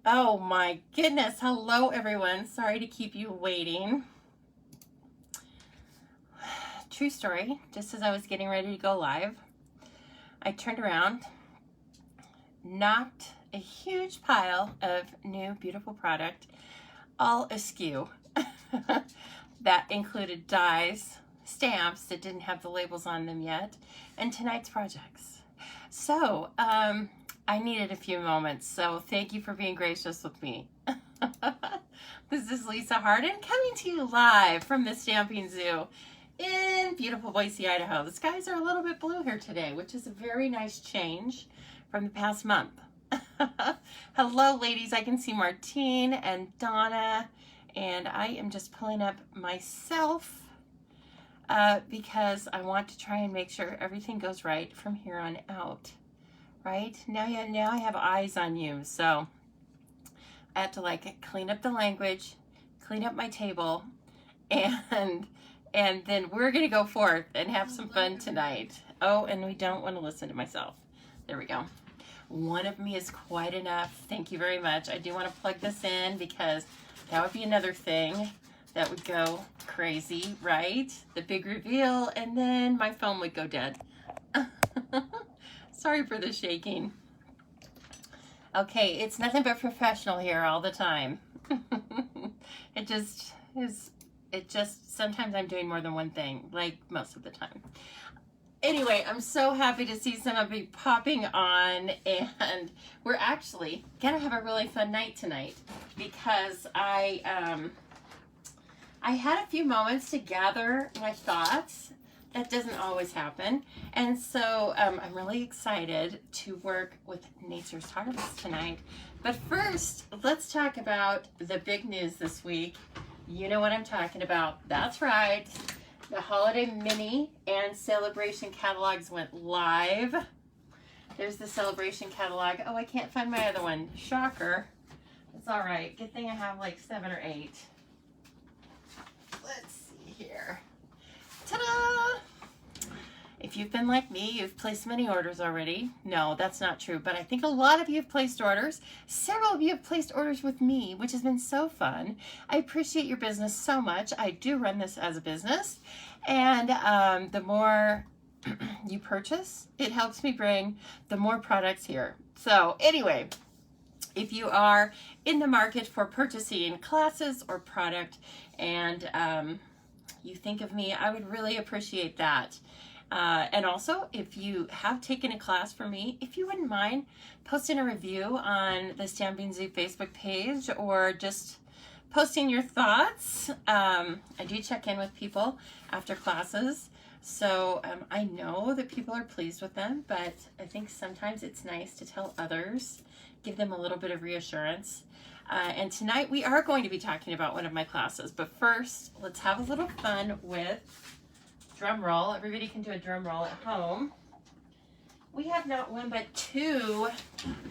Oh my goodness. Hello, everyone. Sorry to keep you waiting. True story. Just as I was getting ready to go live, I turned around, knocked a huge pile of new, beautiful product all askew. That included dies, stamps that didn't have the labels on them yet, and tonight's projects. So, I needed a few moments, so thank you for being gracious with me. This is Lisa Harden coming to you live from the Stamping Zoo in beautiful Boise, Idaho. The skies are a little bit blue here today, which is a very nice change from the past month. Hello, ladies. I can see Martine and Donna, and I am just pulling up myself because I want to try and make sure everything goes right from here on out. Right? Now I have eyes on you, so I have to clean up the language, clean up my table, and then we're gonna go forth and have some fun tonight. Oh, and we don't want to listen to myself. There we go. One of me is quite enough. Thank you very much. I do want to plug this in because that would be another thing that would go crazy, right? The big reveal, and then my phone would go dead. Sorry for the shaking. Okay, it's nothing but professional here all the time. It just, sometimes I'm doing more than one thing, like most of the time. Anyway, I'm so happy to see some of you popping on, and we're actually gonna have a really fun night tonight because I had a few moments to gather my thoughts. That doesn't always happen. And so I'm really excited to work with Nature's Harvest tonight. But first, let's talk about the big news this week. You know what I'm talking about. That's right. The holiday mini and celebration catalogs went live. There's the celebration catalog. Oh, I can't find my other one. Shocker. It's all right. Good thing I have like 7 or 8. Let's see here. Ta-da! If you've been like me, you've placed many orders already. No, that's not true, but I think a lot of you have placed orders. Several of you have placed orders with me, which has been so fun. I appreciate your business so much. I do run this as a business, and the more you purchase, it helps me bring the more products here. So anyway, if you are in the market for purchasing classes or product and you think of me, I would really appreciate that. And also, if you have taken a class from me, if you wouldn't mind posting a review on the Stamping Zoo Facebook page or just posting your thoughts. I do check in with people after classes, so I know that people are pleased with them, but I think sometimes it's nice to tell others, give them a little bit of reassurance. And tonight we are going to be talking about one of my classes, but first let's have a little fun with drum roll. Everybody can do a drum roll at home. We have not one but 2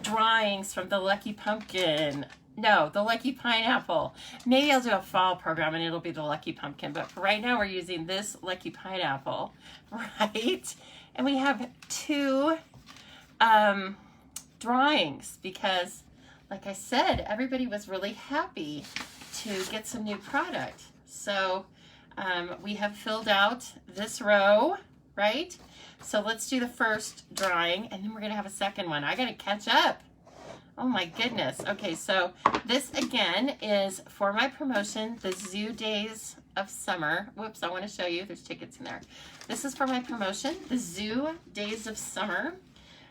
drawings from the Lucky Pumpkin. No, the Lucky Pineapple. Maybe I'll do a fall program and it'll be the Lucky Pumpkin, but for right now we're using this Lucky Pineapple, right? And we have 2 drawings because, like I said, everybody was really happy to get some new product. So we have filled out this row, right? So let's do the first drawing, and then we're gonna have a second one. I gotta catch up. Oh my goodness. Okay, so this again is for my promotion, the Zoo Days of Summer. Whoops, I wanna show you, there's tickets in there. This is for my promotion, the Zoo Days of Summer.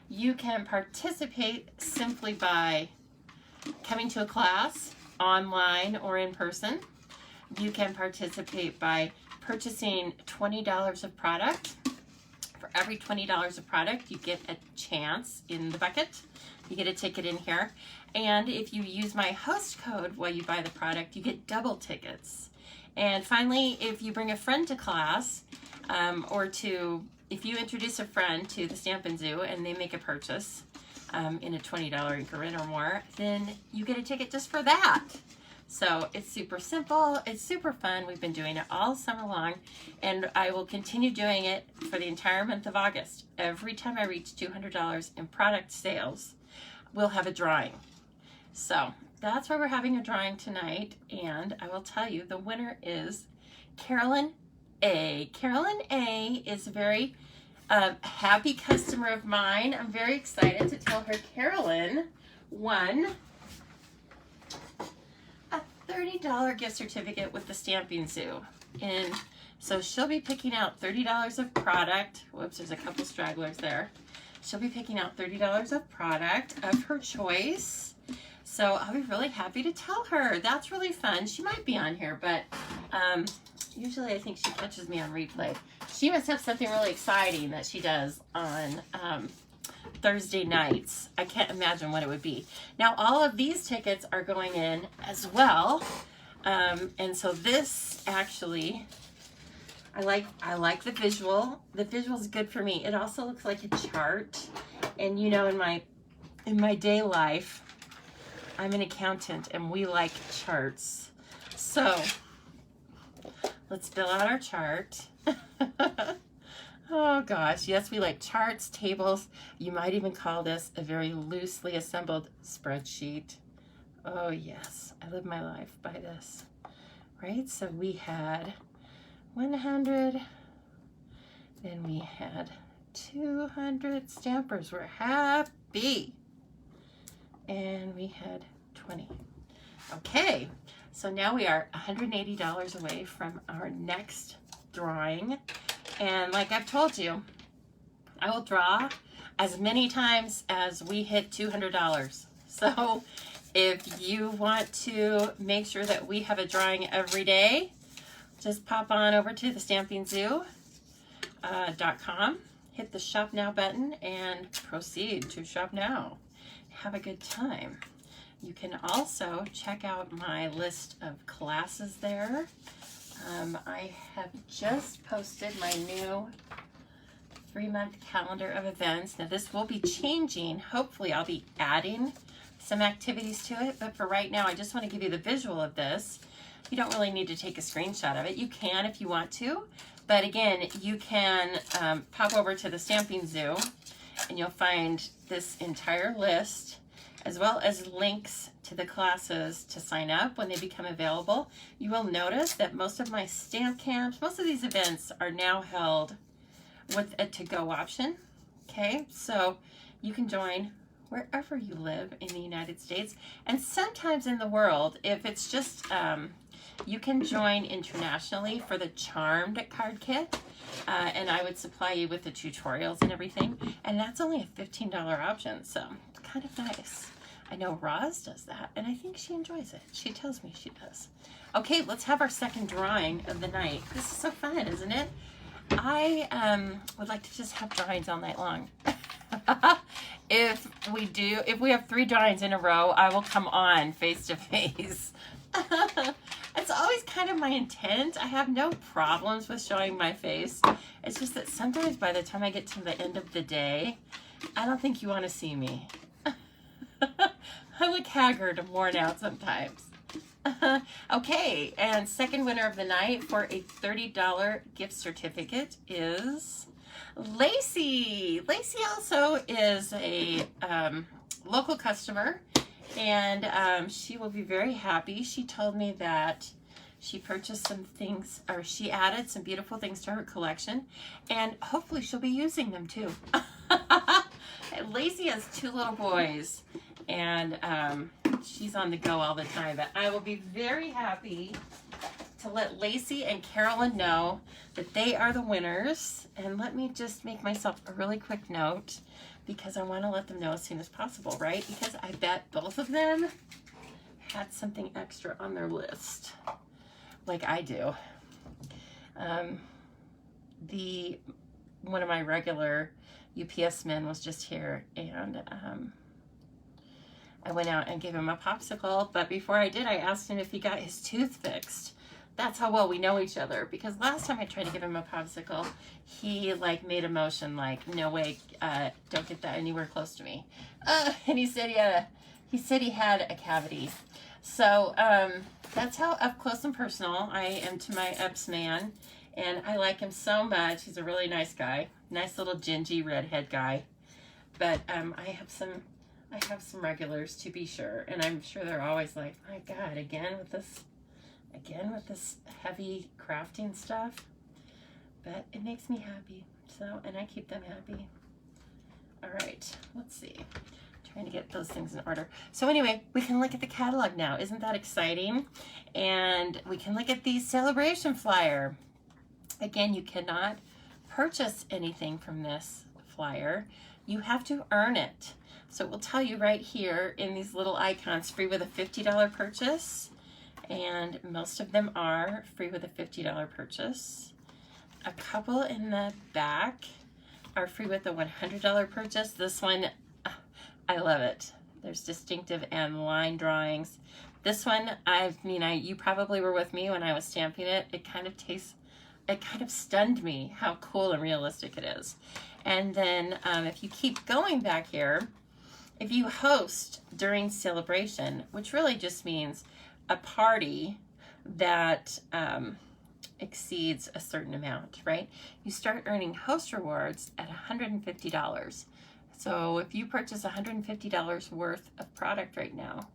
You can participate simply by coming to a class, online or in person. You can participate by purchasing $20 of product. For every $20 of product, you get a chance in the bucket. You get a ticket in here. And if you use my host code while you buy the product, you get double tickets. And finally, if you bring a friend to class, if you introduce a friend to the Stampin' Zoo and they make a purchase in a $20 increment or more, then you get a ticket just for that. So it's super simple, it's super fun. We've been doing it all summer long, and I will continue doing it for the entire month of August. Every time I reach $200 in product sales, we'll have a drawing. So that's why we're having a drawing tonight. And I will tell you, the winner is Carolyn A. Carolyn A is a very happy customer of mine. I'm very excited to tell her Carolyn won a $30 gift certificate with the Stamping Zoo. And so she'll be picking out $30 of product. Whoops, there's a couple stragglers there. She'll be picking out $30 of product of her choice. So I'll be really happy to tell her. That's really fun. She might be on here, but usually I think she catches me on replay. She must have something really exciting that she does on Thursday nights. I can't imagine what it would be. Now, all of these tickets are going in as well. And so this actually, I like the visual. The visual is good for me. It also looks like a chart. And you know, in my day life, I'm an accountant and we like charts. So let's fill out our chart. Oh gosh, yes, we like charts, tables. You might even call this a very loosely assembled spreadsheet. Oh yes, I live my life by this, right? So we had 100, then we had 200 stampers. We're happy. And we had 20. Okay, so now we are $180 away from our next drawing. And like I've told you, I will draw as many times as we hit $200. So if you want to make sure that we have a drawing every day, just pop on over to the stampingzoo.com, hit the shop now button, and proceed to shop now. Have a good time. You can also check out my list of classes there. I have just posted my new 3-month calendar of events. Now this will be changing. Hopefully I'll be adding some activities to it, but for right now I just want to give you the visual of this. You don't really need to take a screenshot of it. You can if you want to, but again, you can pop over to the Stamping Zoo and you'll find this entire list as well as links to the classes to sign up when they become available. You will notice that most of my stamp camps, most of these events are now held with a to-go option. Okay, so you can join wherever you live in the United States and sometimes in the world. If it's just, you can join internationally for the Charmed card kit. And I would supply you with the tutorials and everything. And that's only a $15 option, so it's kind of nice. I know Roz does that, and I think she enjoys it. She tells me she does. Okay, let's have our second drawing of the night. This is so fun, isn't it? I would like to just have drawings all night long. If we have 3 drawings in a row, I will come on face to face. It's always kind of my intent. I have no problems with showing my face. It's just that sometimes by the time I get to the end of the day, I don't think you want to see me. I look haggard and worn out sometimes. Okay, and second winner of the night for a $30 gift certificate is Lacey. Lacey also is a local customer, and she will be very happy. She told me that she purchased some things, or she added some beautiful things to her collection, and hopefully she'll be using them too. Lacey has 2 little boys, and she's on the go all the time, but I will be very happy to let Lacey and Carolyn know that they are the winners. And let me just make myself a really quick note, because I want to let them know as soon as possible, right? Because I bet both of them had something extra on their list, like I do. One of my regular UPS men was just here, and I went out and gave him a popsicle, but before I did, I asked him if he got his tooth fixed. That's how well we know each other, because last time I tried to give him a popsicle, he like made a motion like, no way, don't get that anywhere close to me. And he said he had a cavity. So that's how up close and personal I am to my Ups man, and I like him so much. He's a really nice guy, nice little gingy redhead guy. But I have some I have some regulars to be sure, and I'm sure they're always like, my God, again with this heavy crafting stuff. But it makes me happy, so, and I keep them happy. All right, let's see. Trying to get those things in order. So anyway, we can look at the catalog now. Isn't that exciting? And we can look at the celebration flyer. Again, you cannot purchase anything from this flyer. You have to earn it. So it will tell you right here in these little icons, free with a $50 purchase. And most of them are free with a $50 purchase. A couple in the back are free with a $100 purchase. This one, I love it. There's distinctive and line drawings. This one, you probably were with me when I was stamping it. It kind of stunned me how cool and realistic it is. And then if you keep going back here, if you host during celebration, which really just means a party that exceeds a certain amount, right? You start earning host rewards at $150. So if you purchase $150 worth of product right now,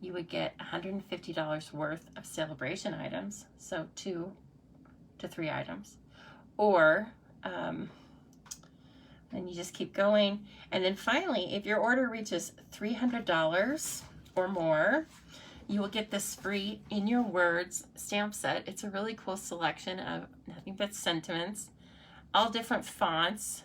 you would get $150 worth of celebration items, so 2 to 3 items. Or, and you just keep going. And then finally, if your order reaches $300 or more, you will get this free In Your Words stamp set. It's a really cool selection of nothing but sentiments, all different fonts.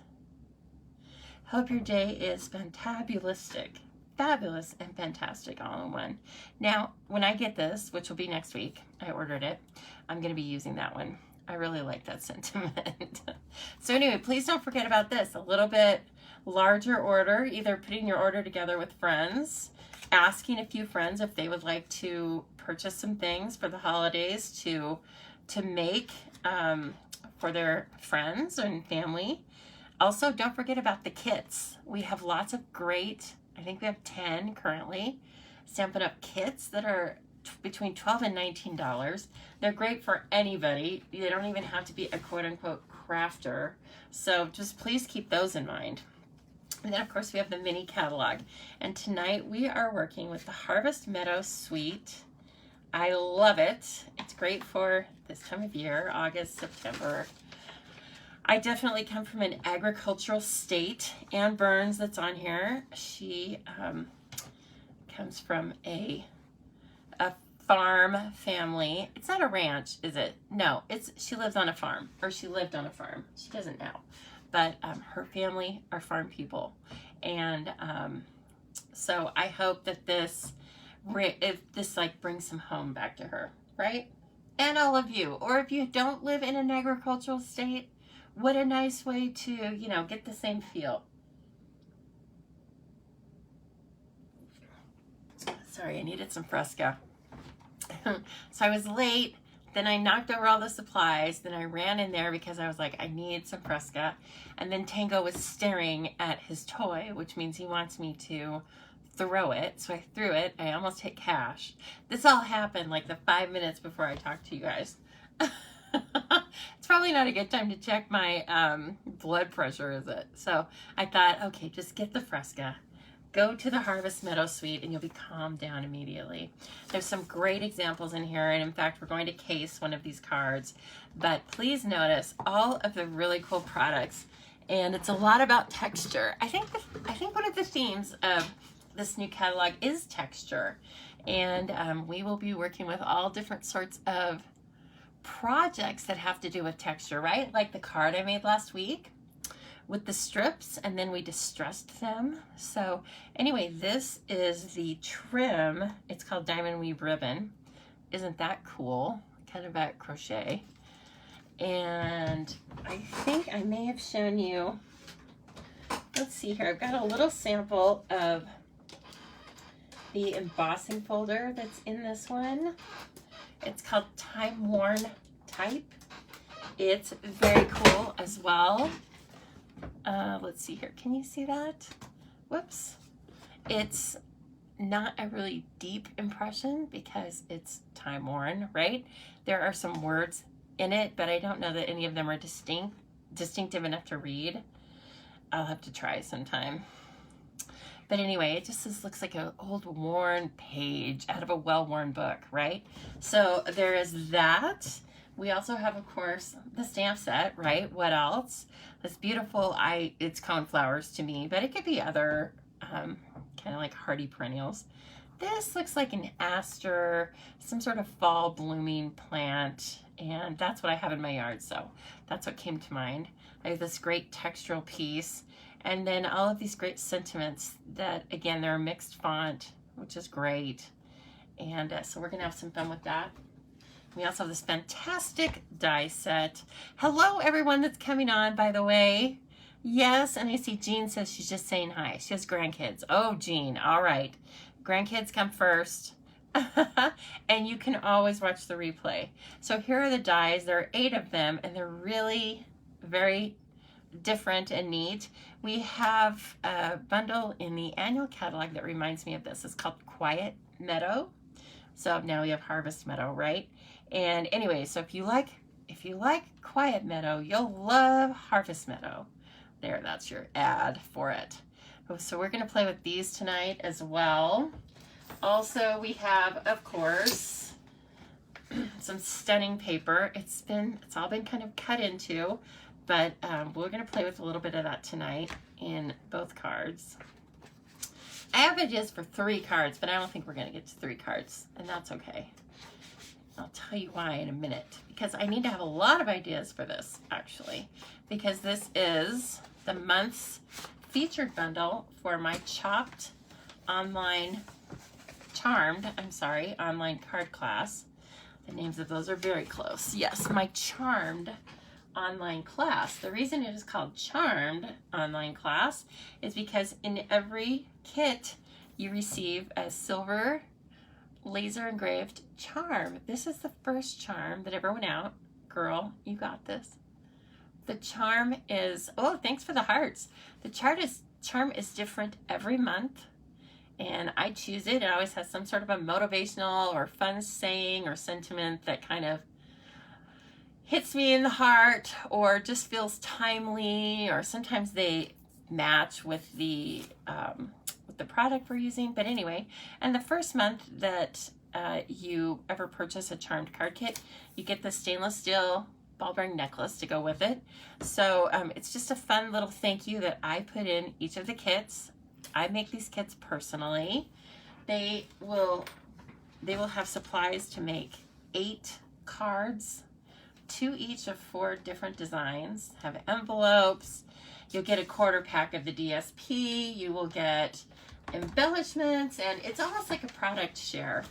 Hope your day is fantabulistic, fabulous and fantastic all in one. Now, when I get this, which will be next week, I ordered it, I'm going to be using that one. I really like that sentiment. So anyway, please don't forget about this. A little bit larger order, either putting your order together with friends, asking a few friends if they would like to purchase some things for the holidays to make for their friends and family. Also, don't forget about the kits. We have lots of great, I think we have 10 currently, Stampin' Up! Kits that are between $12 and $19. They're great for anybody. They don't even have to be a quote-unquote crafter. So just please keep those in mind. And then, of course, we have the mini catalog. And tonight we are working with the Harvest Meadow Suite. I love it. It's great for this time of year, August, September. I definitely come from an agricultural state. Ann Burns, that's on here, she comes from a farm family. It's not a ranch, is it? No, she lives on a farm, or she lived on a farm. She doesn't now. But her family are farm people. And so I hope that this brings some home back to her, right? And all of you. Or if you don't live in an agricultural state, what a nice way to, get the same feel. Sorry, I needed some Fresca. So I was late, then I knocked over all the supplies, then I ran in there because I was like, I need some Fresca. And then Tango was staring at his toy, which means he wants me to throw it. So I threw it. I almost hit cash. This all happened like the 5 minutes before I talked to you guys. It's probably not a good time to check my blood pressure, is it? So I thought, okay, just get the Fresca. Go to the Harvest Meadow Suite and you'll be calmed down immediately. There's some great examples in here, and in fact, we're going to case one of these cards. But please notice all of the really cool products, and it's a lot about texture. I think one of the themes of this new catalog is texture, and we will be working with all different sorts of projects that have to do with texture, right? Like the card I made last week with the strips, and then we distressed them. So anyway, this is the trim. It's called Diamond Weave Ribbon. Isn't that cool? Kind of at crochet. And I think I may have shown you, let's see here, I've got a little sample of the embossing folder that's in this one. It's called Time Worn Type. It's very cool as well. Let's see here. Can you see that? Whoops. It's not a really deep impression because it's time worn, right? There are some words in it, but I don't know that any of them are distinctive enough to read. I'll have to try sometime. But anyway, it just looks like an old worn page out of a well-worn book, right? So there is that. We also have, of course, the stamp set, right? What else? This beautiful, it's coneflowers to me, but it could be other kind of like hardy perennials. This looks like an aster, some sort of fall blooming plant, and that's what I have in my yard, so that's what came to mind. I have this great textural piece, and then all of these great sentiments that, again, they're a mixed font, which is great, and so we're gonna have some fun with that. We also have this fantastic die set. Hello, everyone that's coming on, by the way. Yes, and I see Jean says she's just saying hi. She has grandkids. Oh, Jean, all right. Grandkids come first. And you can always watch the replay. So here are the dies. There are 8 of them, and they're really very different and neat. We have a bundle in the annual catalog that reminds me of this. It's called Quiet Meadow. So now we have Harvest Meadow, right? And anyway, so if you like Quiet Meadow, you'll love Harvest Meadow. There, that's your ad for it. So we're going to play with these tonight as well. Also, we have, of course, some stunning paper. It's all been kind of cut into, but we're going to play with a little bit of that tonight in both cards. I have ideas for 3 cards, but I don't think we're going to get to 3 cards, and that's okay. I'll tell you why in a minute, because I need to have a lot of ideas for this, actually, because this is the month's featured bundle for my online card class. The names of those are very close. Yes, my Charmed online class. The reason it is called Charmed online class is because in every kit you receive a silver laser engraved charm. This is the first charm that ever went out. Girl, you got this. The charm is, oh, thanks for the hearts. The charm is different every month, and I choose it. It always has some sort of a motivational or fun saying or sentiment that kind of hits me in the heart or just feels timely, or sometimes they match with the product we're using. But anyway, and the first month that you ever purchase a Charmed card kit, you get the stainless steel ball bearing necklace to go with it. So it's just a fun little thank you that I put in each of the kits. I make these kits personally. They will have supplies to make 8 cards, 2 each of 4 different designs, have envelopes. You'll get a quarter pack of the DSP. You will get embellishments, and it's almost like a product share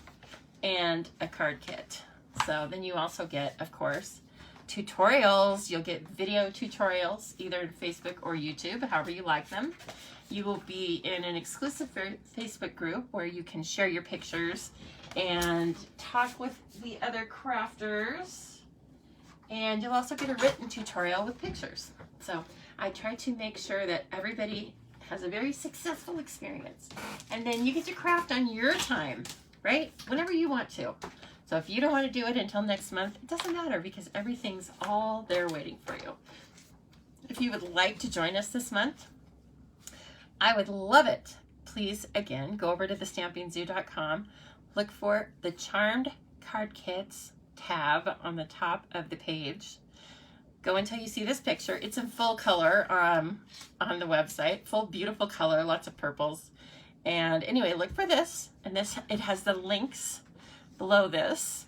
and a card kit. So then you also get, of course, tutorials. You'll get video tutorials either in Facebook or YouTube, however you like them. You will be in an exclusive Facebook group where you can share your pictures and talk with the other crafters. And you'll also get a written tutorial with pictures. So I try to make sure that everybody has a very successful experience. And then you get to craft on your time, right? Whenever you want to. So if you don't want to do it until next month, it doesn't matter, because everything's all there waiting for you. If you would like to join us this month, I would love it. Please, again, go over to thestampingzoo.com, look for the Charmed Card Kits tab on the top of the page. Go until you see this picture. It's in full color on the website. Full, beautiful color, lots of purples. And anyway, look for this. And it has the links below this.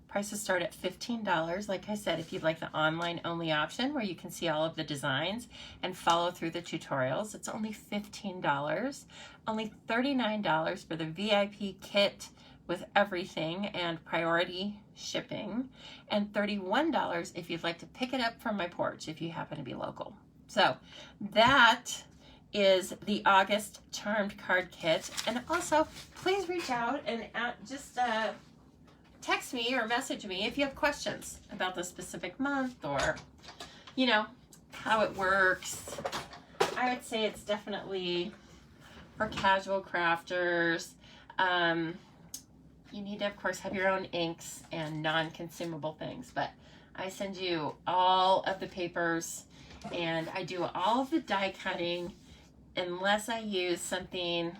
Prices start at $15. Like I said, if you'd like the online only option where you can see all of the designs and follow through the tutorials, it's only $15. Only $39 for the VIP kit with everything and priority shipping, and $31 if you'd like to pick it up from my porch if you happen to be local. So that is the August Charmed card kit. And also, please reach out and just text me or message me if you have questions about the specific month or, you know, how it works. I would say it's definitely for casual crafters. You need to, of course, have your own inks and non-consumable things, but I send you all of the papers and I do all of the die cutting unless I use something,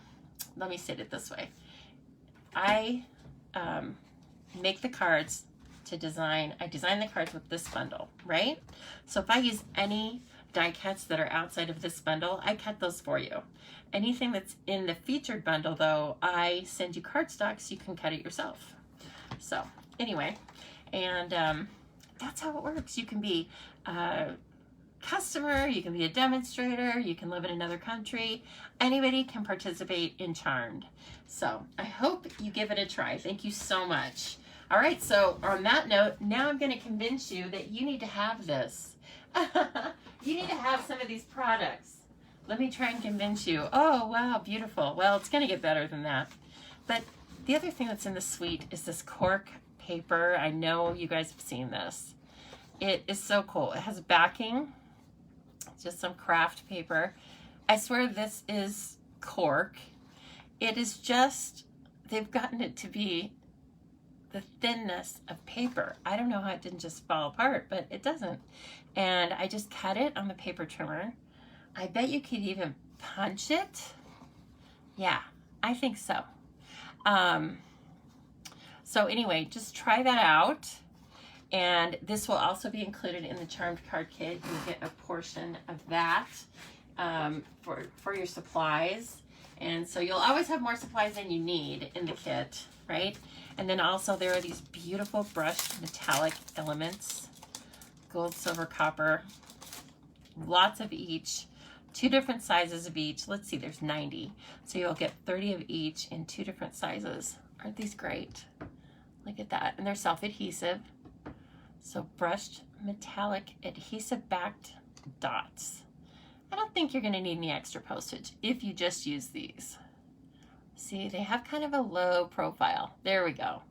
let me say it this way. I make the cards to design. I design the cards with this bundle, right? So if I use any die cuts that are outside of this bundle, I cut those for you. Anything that's in the featured bundle, though, I send you cardstock so you can cut it yourself. So anyway, and that's how it works. You can be a customer, you can be a demonstrator, you can live in another country. Anybody can participate in Charmed. So I hope you give it a try. Thank you so much. All right, so on that note, now I'm going to convince you that you need to have this. You need to have some of these products. Let me try and convince you. Oh, wow, beautiful. Well, it's going to get better than that. But the other thing that's in the suite is this cork paper. I know you guys have seen this. It is so cool. It has backing. It's just some craft paper. I swear this is cork. It is just, they've gotten it to be the thinness of paper. I don't know how it didn't just fall apart, but it doesn't. And I just cut it on the paper trimmer. I bet you could even punch it. Yeah, I think so. So anyway, just try that out. And this will also be included in the Charmed card kit. You'll get a portion of that for your supplies. And so you'll always have more supplies than you need in the kit, right? And then also there are these beautiful brushed metallic elements. Gold, silver, copper. Lots of each. 2 different sizes of each. Let's see, there's 90. So you'll get 30 of each in 2 different sizes. Aren't these great? Look at that. And they're self-adhesive. So brushed metallic adhesive backed dots. I don't think you're going to need any extra postage if you just use these. See, they have kind of a low profile. There we go.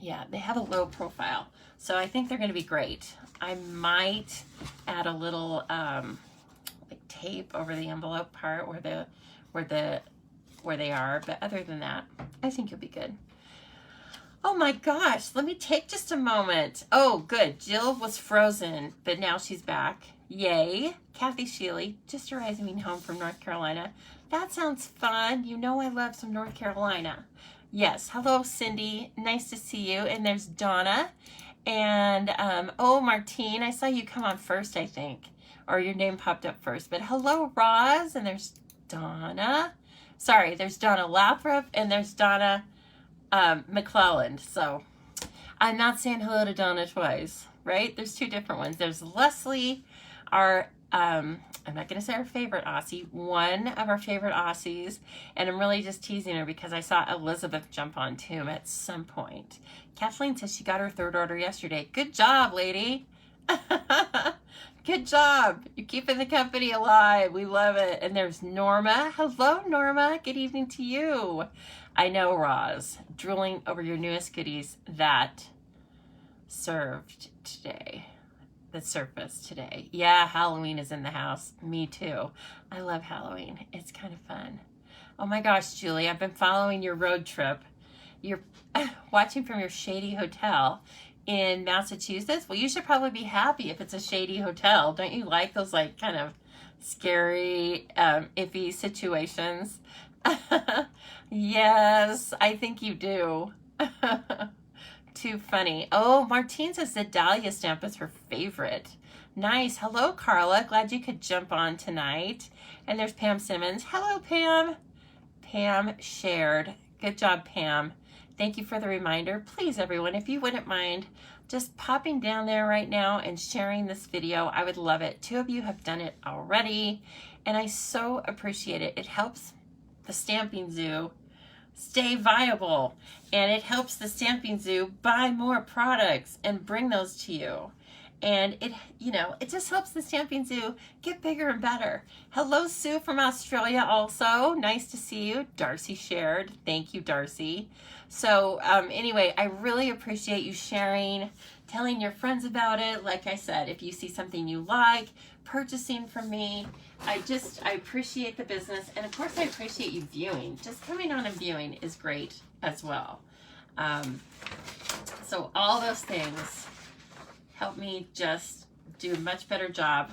Yeah, they have a low profile. So I think they're going to be great. I might add a little like tape over the envelope part where they are, but other than that, I think you'll be good. Oh my gosh, let me take just a moment. Oh, good. Jill was frozen, but now she's back. Yay. Kathy Sheely, just arriving home from North Carolina. That sounds fun. You know I love some North Carolina. Yes. Hello, Cindy. Nice to see you. And there's Donna. And, oh, Martine, I saw you come on first, I think. Or your name popped up first. But hello, Roz. And there's Donna. Sorry, there's Donna Lathrop. And there's Donna McClelland. So I'm not saying hello to Donna twice, right? There's 2 different ones. There's Leslie, our I'm not going to say our favorite Aussie, one of our favorite Aussies, and I'm really just teasing her because I saw Elizabeth jump on too at some point. Kathleen says she got her 3rd order yesterday. Good job, lady. Good job. You're keeping the company alive. We love it. And there's Norma. Hello, Norma. Good evening to you. I know, Roz, drooling over your newest goodies that served today. That surfaced today. Yeah, Halloween is in the house. Me too. I love Halloween. It's kind of fun. Oh my gosh, Julie, I've been following your road trip. You're watching from your shady hotel in Massachusetts. Well, you should probably be happy if it's a shady hotel. Don't you like those like kind of scary, iffy situations? Yes, I think you do. Too funny. Oh, Martine says the Dahlia stamp is her favorite. Nice. Hello, Carla. Glad you could jump on tonight. And there's Pam Simmons. Hello, Pam. Pam shared. Good job, Pam. Thank you for the reminder. Please, everyone, if you wouldn't mind just popping down there right now and sharing this video, I would love it. 2 of you have done it already, and I so appreciate it. It helps the Stamping Zoo stay viable, and it helps the Stamping Zoo buy more products and bring those to you. And it, you know, it just helps the Stamping Zoo get bigger and better. Hello, Sue from Australia also. Nice to see you. Darcy shared. Thank you, Darcy. So anyway, I really appreciate you sharing, telling your friends about it. Like I said, if you see something you like, purchasing from me, I appreciate the business. And of course, I appreciate you viewing. Just coming on and viewing is great as well. So all those things help me just do a much better job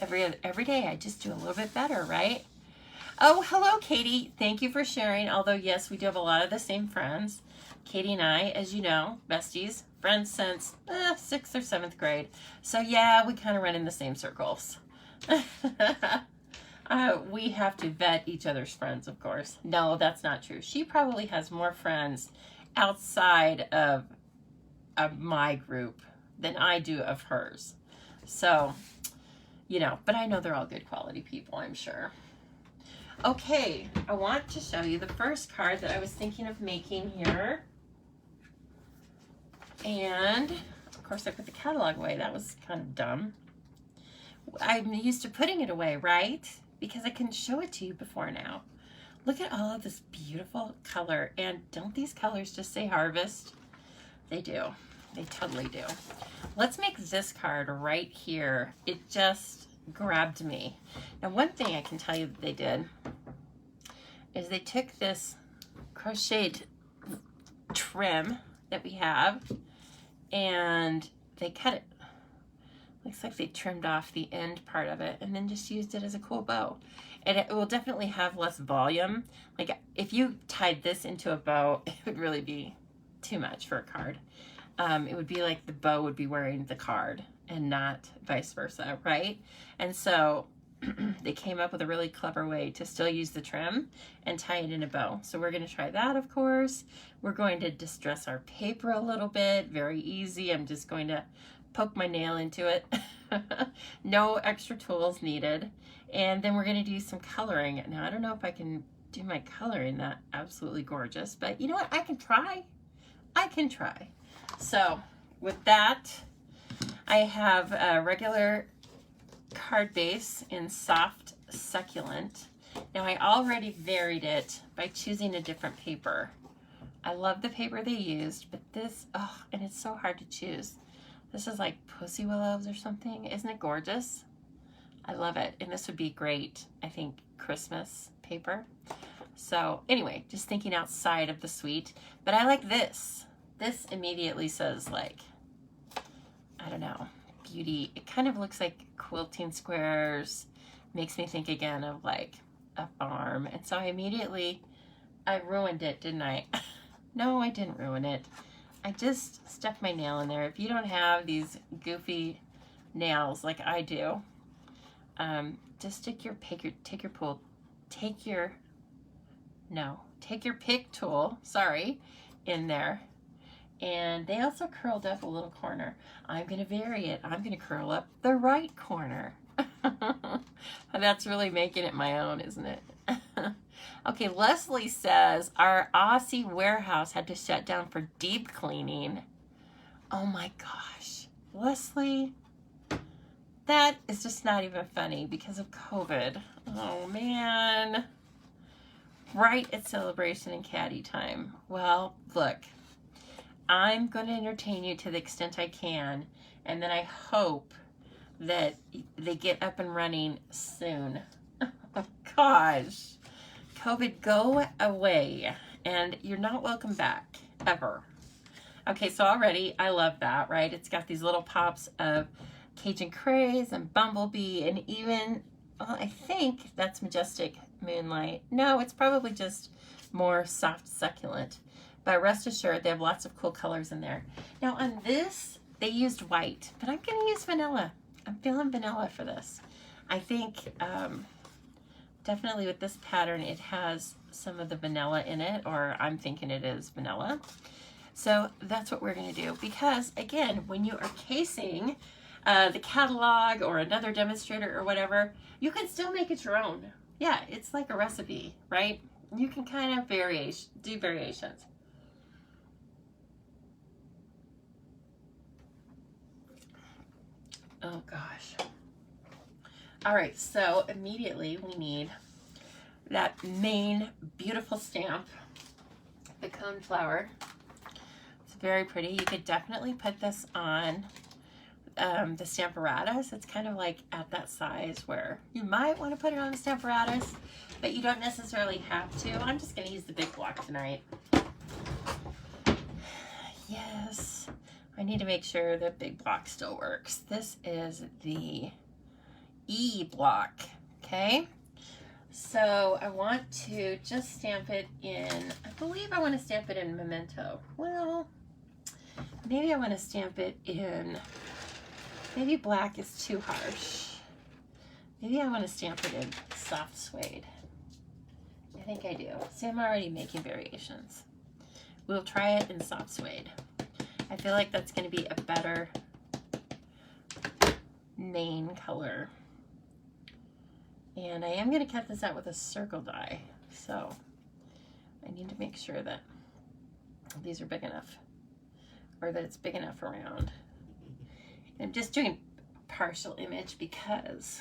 every day I just do a little bit better, right? Oh, hello, Katie. Thank you for sharing. Although, yes, we do have a lot of the same friends. Katie and I, as you know, besties, friends since 6th or 7th grade. So, yeah, we kind of run in the same circles. We have to vet each other's friends, of course. No, that's not true. She probably has more friends outside of my group than I do of hers. So, you know, but I know they're all good quality people, I'm sure. Okay, I want to show you the first card that I was thinking of making here. And, of course, I put the catalog away. That was kind of dumb. I'm used to putting it away, right? Because I can show it to you before now. Look at all of this beautiful color. And don't these colors just say harvest? They do. They totally do. Let's make this card right here. It just grabbed me. Now, one thing I can tell you that they did is they took this crocheted trim that we have and they cut it. Looks like they trimmed off the end part of it and then just used it as a cool bow. And it will definitely have less volume. Like if you tied this into a bow, it would really be too much for a card. It would be like the bow would be wearing the card and not vice versa, right? And so they came up with a really clever way to still use the trim and tie it in a bow. So we're going to try that, of course. We're going to distress our paper a little bit. Very easy. I'm just going to poke my nail into it. No extra tools needed. And then we're going to do some coloring. Now, I don't know if I can do my coloring that absolutely gorgeous, but you know what? I can try. I can try. So with that, I have a regular card base in soft succulent. Now I already varied it by choosing a different paper. I love the paper they used, but this, oh, and it's so hard to choose. This is like Pussy Willows or something. Isn't it gorgeous? I love it. And this would be great, I think, Christmas paper. So anyway, just thinking outside of the suite. But I like this. This immediately says like, I don't know, beauty. It kind of looks like quilting squares. Makes me think again of like a farm. And so I ruined it, didn't I? No, I didn't ruin it. I just stuck my nail in there. If you don't have these goofy nails like I do, just take your pick tool, sorry, in there. And they also curled up a little corner. I'm going to vary it. I'm going to curl up the right corner. That's really making it my own, isn't it? Okay, Leslie says, our Aussie warehouse had to shut down for deep cleaning. Oh my gosh. Leslie, that is just not even funny because of COVID. Oh man. Right at celebration and caddy time. Well, look. I'm going to entertain you to the extent I can, and then I hope that they get up and running soon. Oh, gosh. COVID, go away, and you're not welcome back, ever. Okay, so already, I love that, right? It's got these little pops of Cajun Craze and Bumblebee, and even, well, I think that's Majestic Moonlight. No, it's probably just more soft succulent. But rest assured, they have lots of cool colors in there. Now on this, they used white, but I'm going to use vanilla. I'm feeling vanilla for this. I think definitely with this pattern, it has some of the vanilla in it, or I'm thinking it is vanilla. So that's what we're going to do. Because again, when you are casing the catalog or another demonstrator or whatever, you can still make it your own. Yeah, it's like a recipe, right? You can kind of do variations. Oh gosh. All right, so immediately we need that main beautiful stamp, the cone flower. It's very pretty. You could definitely put this on the Stamparatus. It's kind of like at that size where you might want to put it on the Stamparatus, but you don't necessarily have to. I'm just going to use the big block tonight. Yes. I need to make sure the big block still works. This is the E block, okay? So I want to just stamp it in, I believe I want to stamp it in Memento. Well, maybe I want to stamp it in, maybe black is too harsh. Maybe I want to stamp it in soft suede. I think I do. See, I'm already making variations. We'll try it in soft suede. I feel like that's going to be a better main color. And I am going to cut this out with a circle die. So I need to make sure that these are big enough, or that it's big enough around. I'm just doing a partial image because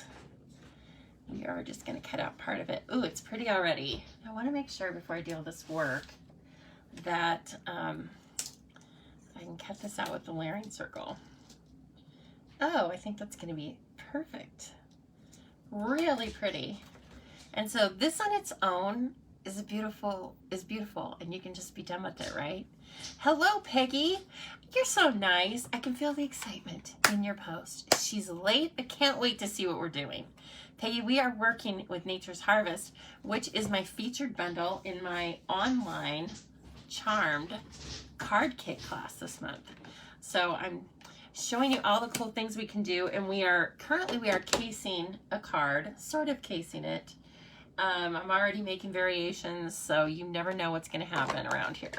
we are just going to cut out part of it. Ooh, it's pretty already. I want to make sure before I do all this work that I can cut this out with the layering circle. Oh, I think that's going to be perfect. Really pretty. And so this on its own is beautiful, and you can just be done with it, right? Hello, Peggy. You're so nice. I can feel the excitement in your post. She's late. I can't wait to see what we're doing. Peggy, we are working with Nature's Harvest, which is my featured bundle in my online Charmed card kit class this month. So I'm showing you all the cool things we can do, and we are casing a card, sort of casing it. I'm already making variations, so you never know what's going to happen around here.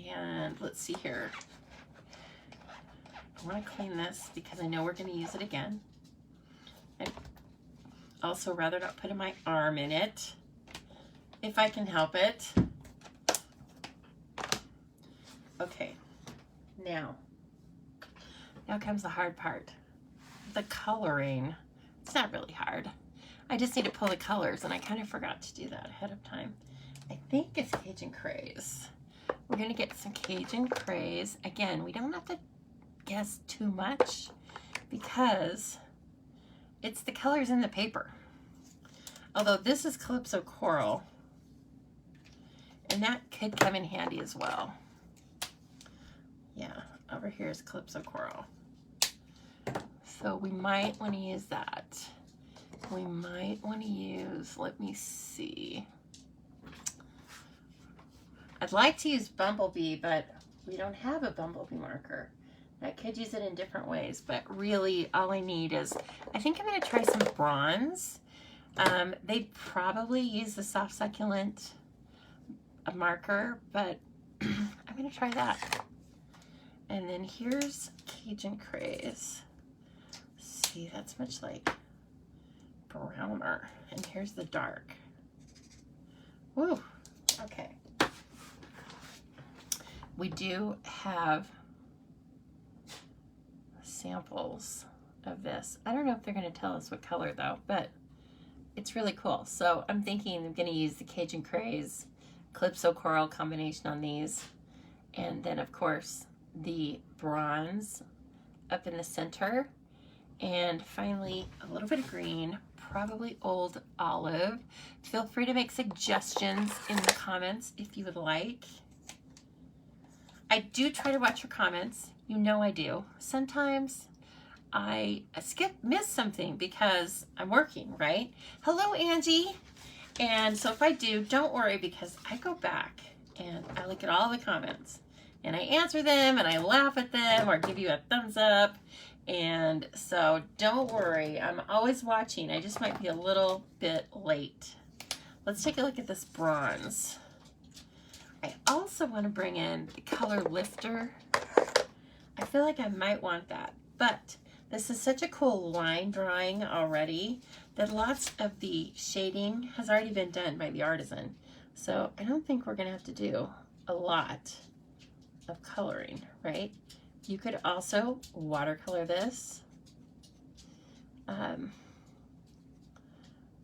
And let's see here. I want to clean this because I know we're going to use it again. I'd also rather not put my arm in it if I can help it. Okay, now comes the hard part. The coloring. It's not really hard. I just need to pull the colors, and I kind of forgot to do that ahead of time. I think it's Cajun Craze. We're going to get some Cajun Craze. Again, we don't have to guess too much because it's the colors in the paper. Although this is Calypso Coral, and that could come in handy as well. Yeah, over here is Calypso Coral. So we might want to use that. We might want to use, let me see. I'd like to use Bumblebee, but we don't have a Bumblebee marker. I could use it in different ways, but really all I need is, I think I'm going to try some bronze. They probably use the soft succulent marker, but I'm going to try that. And then here's Cajun Craze. See, that's much like browner. And here's the dark. Woo, okay. We do have samples of this. I don't know if they're going to tell us what color though, but it's really cool. So I'm thinking I'm going to use the Cajun Craze Calypso Coral combination on these. And then of course the bronze up in the center. And finally a little bit of green, probably old olive. Feel free to make suggestions in the comments if you would like. I do try to watch your comments. You know I do. Sometimes I miss something because I'm working, right? Hello, Angie. And so if I do, don't worry, because I go back and I look at all the comments and I answer them and I laugh at them or give you a thumbs up. And so don't worry, I'm always watching. I just might be a little bit late. Let's take a look at this bronze. I also want to bring in the color lifter. I feel like I might want that, but this is such a cool line drawing already that lots of the shading has already been done by the artisan. So I don't think we're going to have to do a lot of coloring, right? You could also watercolor this,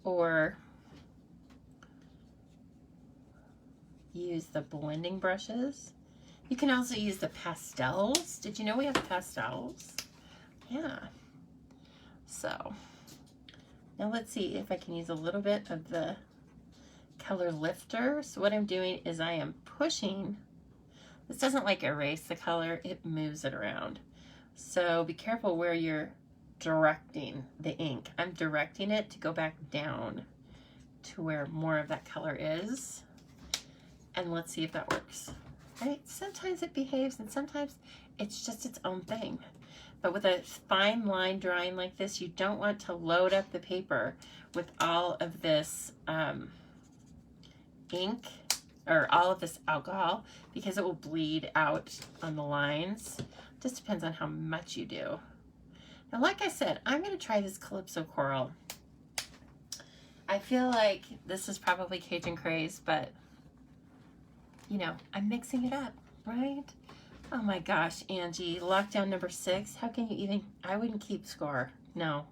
or use the blending brushes. You can also use the pastels. Did you know we have pastels? Yeah. So now let's see if I can use a little bit of the color lifter. So what I'm doing is I am pushing. This doesn't like erase the color, it moves it around. So be careful where you're directing the ink. I'm directing it to go back down to where more of that color is. And let's see if that works. Right? Sometimes it behaves and sometimes it's just its own thing. But with a fine line drawing like this, you don't want to load up the paper with all of this ink or all of this alcohol, because it will bleed out on the lines. Just depends on how much you do. Now, like I said, I'm going to try this Calypso Coral. I feel like this is probably Cajun craze, but you know, I'm mixing it up, right? Oh my gosh, Angie, lockdown number 6. How can you even, I wouldn't keep score. No,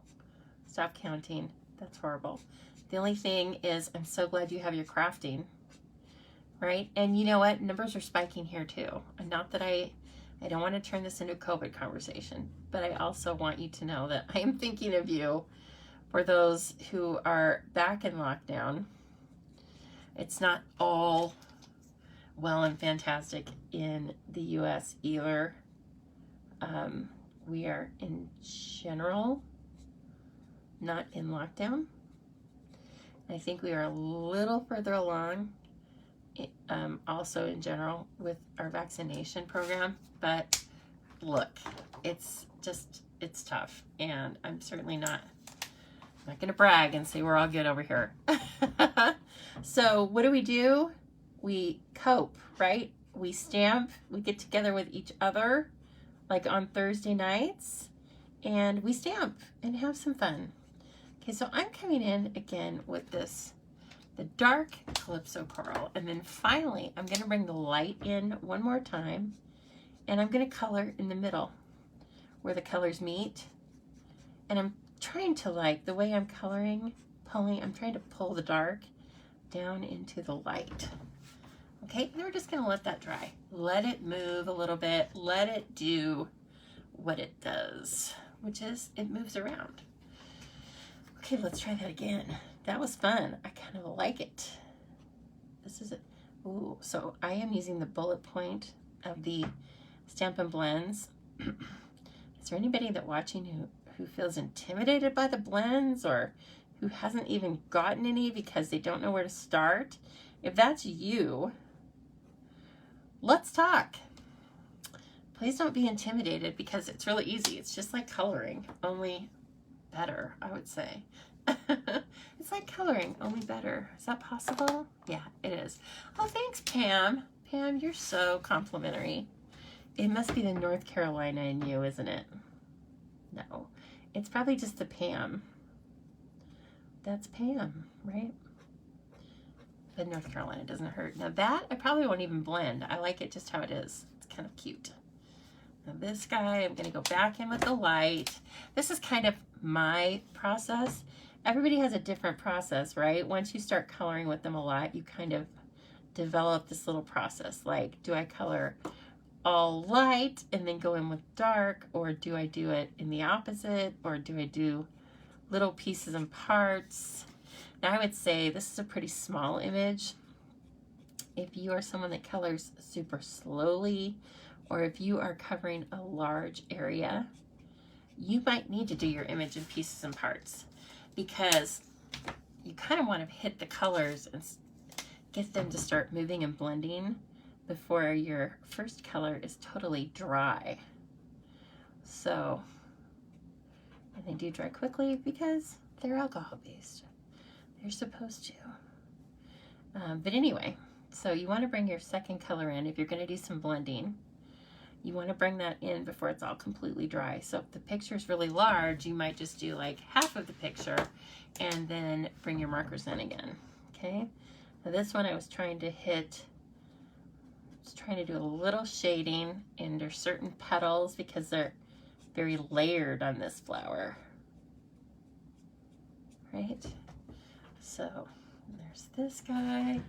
stop counting. That's horrible. The only thing is, I'm so glad you have your crafting, right? And you know what? Numbers are spiking here too. And not that I don't want to turn this into a COVID conversation, but I also want you to know that I am thinking of you for those who are back in lockdown. It's not all well and fantastic in the US either. We are in general not in lockdown. I think we are a little further along also in general with our vaccination program, but look, it's tough, and I'm certainly not going to brag and say we're all good over here. So what do? We cope, right? We stamp, we get together with each other like on Thursday nights, and we stamp and have some fun. Okay, so I'm coming in again with this, the dark Calypso Coral, and then finally I'm going to bring the light in one more time, and I'm going to color in the middle where the colors meet. And I'm trying to, like, the way I'm coloring, I'm trying to pull the dark down into the light. Okay, and we're just going to let that dry. Let it move a little bit. Let it do what it does, which is it moves around. Okay, let's try that again. That was fun. I kind of like it. This is it. Ooh, so I am using the bullet point of the Stampin' Blends. Is there anybody that watching who feels intimidated by the blends, or who hasn't even gotten any because they don't know where to start? If that's you, let's talk. Please don't be intimidated, because it's really easy. It's just like coloring, only better, I would say. It's like coloring, only better. Is that possible? Yeah, it is. Oh, thanks, Pam. Pam, you're so complimentary. It must be the North Carolina in you, isn't it? No, it's probably just the Pam. That's Pam, right? But North Carolina doesn't hurt. Now that I probably won't even blend. I like it just how it is. It's kind of cute. Now this guy, I'm going to go back in with the light. This is kind of my process. Everybody has a different process, right? Once you start coloring with them a lot, you kind of develop this little process. Like, do I color all light and then go in with dark, or do I do it in the opposite, or do I do little pieces and parts? Now I would say this is a pretty small image. If you are someone that colors super slowly, or if you are covering a large area, you might need to do your image in pieces and parts, because you kind of want to hit the colors and get them to start moving and blending before your first color is totally dry. So, and they do dry quickly because they're alcohol based. They're supposed to. But anyway, so you want to bring your second color in. If you're going to do some blending, you want to bring that in before it's all completely dry. So if the picture is really large, you might just do like half of the picture and then bring your markers in again. Okay. Now this one I was trying to hit, trying to do a little shading under certain petals because they're very layered on this flower. Right? So there's this guy.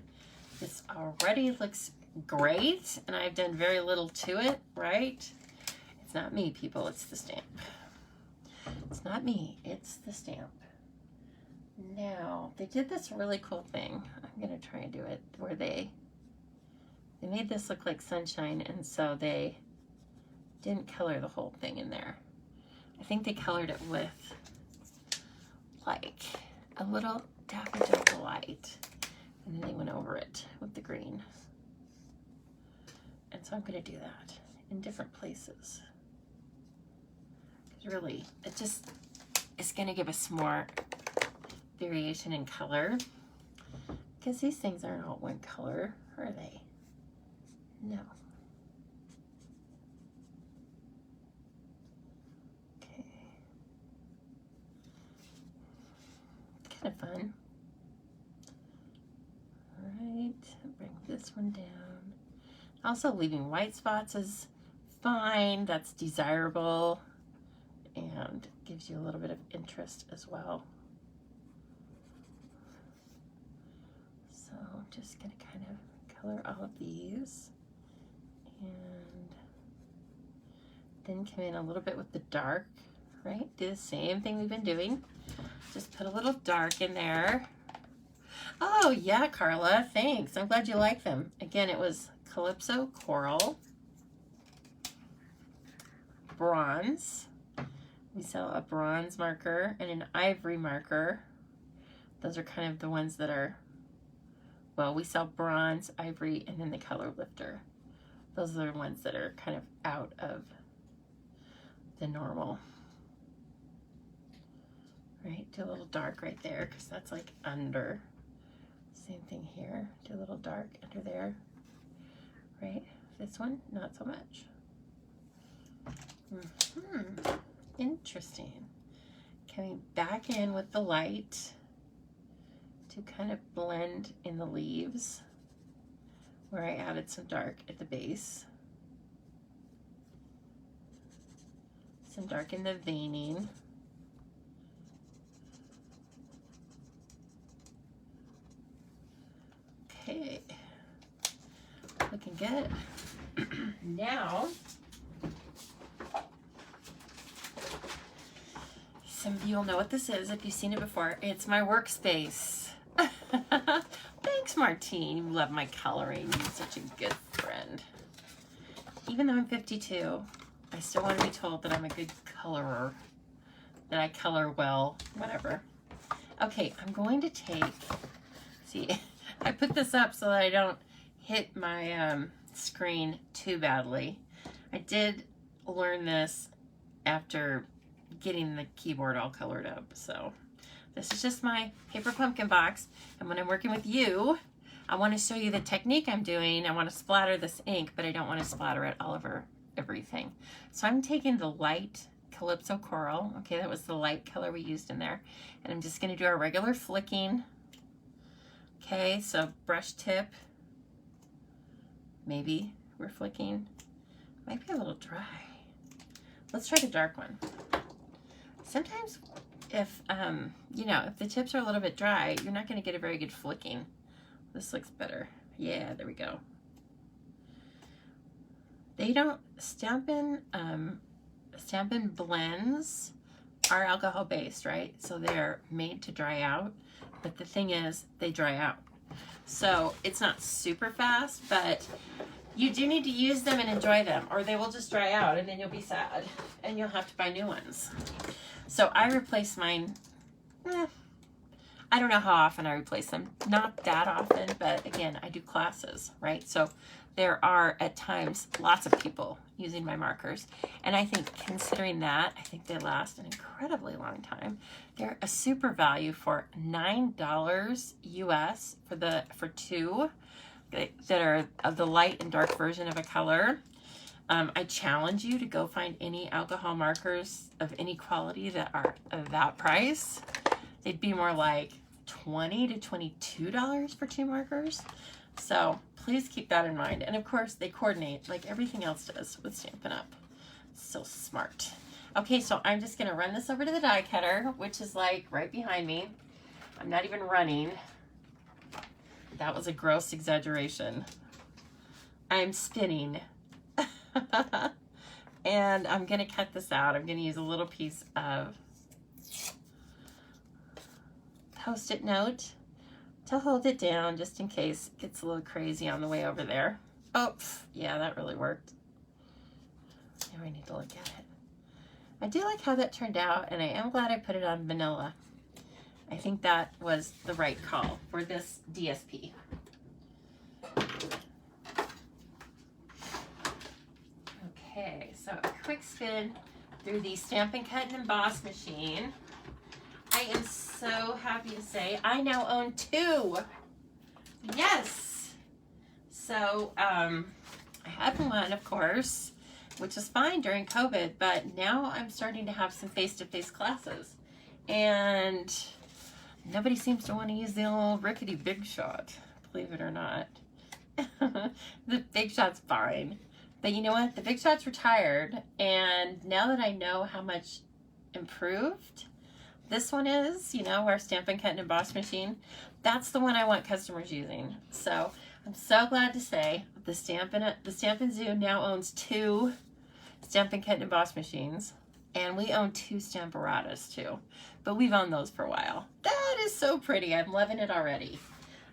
This already looks great, and I've done very little to it, right? It's not me, people, it's the stamp. It's not me, it's the stamp. Now, they did this really cool thing. I'm gonna try and do it where they made this look like sunshine, and so they didn't color the whole thing in there. I think they colored it with like a little daffodil white, and then they went over it with the green. And so I'm going to do that in different places. Because really, it just is going to give us more variation in color. Because these things aren't all one color, are they? No. Okay. Kind of fun. All right, bring this one down. Also, leaving white spots is fine. That's desirable and gives you a little bit of interest as well. So I'm just going to kind of color all of these and then come in a little bit with the dark, right? Do the same thing we've been doing. Just put a little dark in there. Oh yeah, Carla, thanks. I'm glad you like them. Again, it was Calypso Coral, bronze. We sell a bronze marker and an ivory marker. Those are kind of the ones that are, well, we sell bronze, ivory, and then the color lifter. Those are the ones that are kind of out of the normal. Right, do a little dark right there because that's like under. Same thing here, do a little dark under there. Right, this one, not so much. Interesting. Coming back in with the light to kind of blend in the leaves where I added some dark at the base. Some dark in the veining. Okay, looking good. Now, some of you will know what this is if you've seen it before. It's my workspace. Thanks, Martine. You love my coloring. You're such a good friend. Even though I'm 52, I still want to be told that I'm a good colorer, that I color well, whatever. Okay, I'm going to take, see, I put this up so that I don't hit my screen too badly. I did learn this after getting the keyboard all colored up. So this is just my paper pumpkin box. And when I'm working with you, I want to show you the technique I'm doing. I want to splatter this ink, but I don't want to splatter it all over everything. So I'm taking the light Calypso Coral. Okay, that was the light color we used in there. And I'm just going to do our regular flicking. Okay, so brush tip. Maybe we're flicking. Might be a little dry. Let's try the dark one. Sometimes if, you know, if the tips are a little bit dry, you're not going to get a very good flicking. This looks better. Yeah, there we go. They don't, Stampin' blends are alcohol based, right? So they're made to dry out. But the thing is, they dry out. So it's not super fast, but you do need to use them and enjoy them, or they will just dry out and then you'll be sad and you'll have to buy new ones. So I replace mine, I don't know how often I replace them. Not that often, but again, I do classes, right? So there are at times lots of people using my markers. And I think considering that, I think they last an incredibly long time. They're a super value for $9 US for two that are the light and dark version of a color. I challenge you to go find any alcohol markers of any quality that are of that price. They'd be more like $20 to $22 for two markers. So please keep that in mind. And of course, they coordinate like everything else does with Stampin' Up. So smart. Okay, so I'm just going to run this over to the die cutter, which is like right behind me. I'm not even running. That was a gross exaggeration. I'm spinning. And I'm going to cut this out. I'm going to use a little piece of Post-it note to hold it down just in case it gets a little crazy on the way over there. Oh, yeah, that really worked. Now I need to look at it. I do like how that turned out, and I am glad I put it on vanilla. I think that was the right call for this DSP. Okay, so a quick spin through the Stampin' Cut and Emboss machine. I am so happy to say I now own 2. Yes! So, I had one, of course, which was fine during COVID, but now I'm starting to have some face-to-face classes. And nobody seems to want to use the old rickety Big Shot, believe it or not. The Big Shot's fine. But you know what? The Big Shot's retired, and now that I know how much improved this one is, you know, our Stampin' Cut and Emboss machine, that's the one I want customers using. So I'm so glad to say the Stampin' Zoo now owns 2 Stampin' Cut and Emboss machines, and we own 2 Stamparatas too, but we've owned those for a while. That is so pretty. I'm loving it already.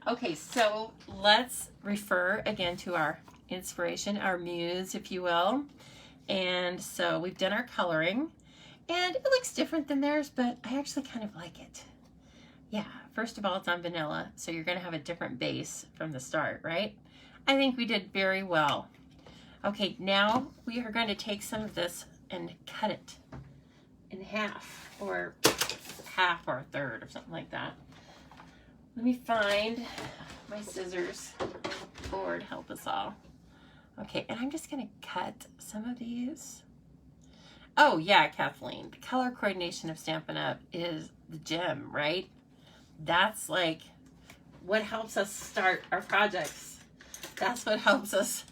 Okay, so let's refer again to our inspiration, our muse, if you will. And so we've done our coloring, and it looks different than theirs, but I actually kind of like it. Yeah, first of all, it's on vanilla, so you're going to have a different base from the start, right? I think we did very well. Okay, now we are going to take some of this and cut it in half, or half or a third, or something like that. Let me find my scissors. Lord help us all. Okay, and I'm just going to cut some of these. Oh, yeah, Kathleen, the color coordination of Stampin' Up! Is the gem, right? That's like what helps us start our projects. That's what helps us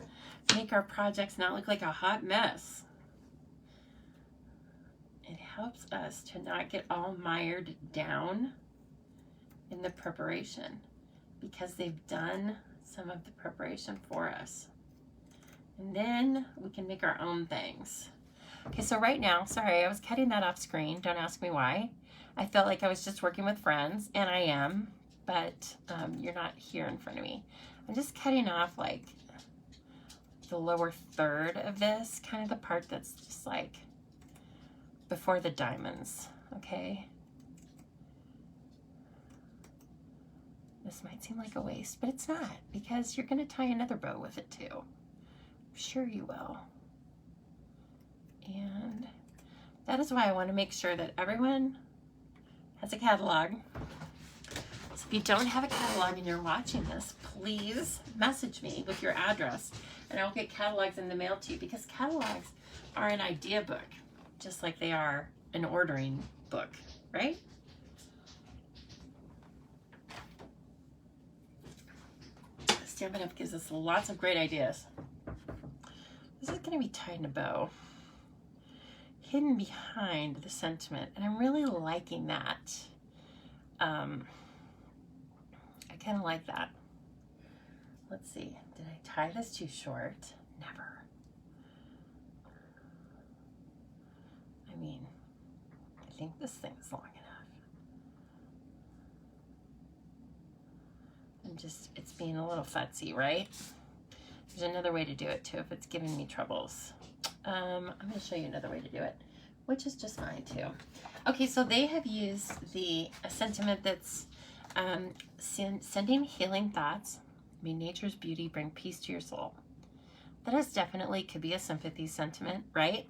make our projects not look like a hot mess. It helps us to not get all mired down in the preparation because they've done some of the preparation for us. And then we can make our own things. Okay, so right now, sorry, I was cutting that off screen. Don't ask me why. I felt like I was just working with friends, and I am, but you're not here in front of me. I'm just cutting off like the lower third of this, kind of the part that's just like before the diamonds, okay? This might seem like a waste, but it's not, because you're gonna tie another bow with it too. I'm sure you will. And that is why I want to make sure that everyone has a catalog. So if you don't have a catalog and you're watching this, please message me with your address and I'll get catalogs in the mail to you, because catalogs are an idea book, just like they are an ordering book, right? Stampin' Up! Gives us lots of great ideas. This is going to be tied in a bow, hidden behind the sentiment, and I'm really liking that. I kind of like that. Let's see, did I tie this too short? Never. I mean, I think this thing's long enough. It's being a little futzy, right? There's another way to do it too if it's giving me troubles. I'm going to show you another way to do it, which is just fine too. Okay, so they have used a sentiment that's sending healing thoughts. May nature's beauty bring peace to your soul. That is definitely could be a sympathy sentiment, right?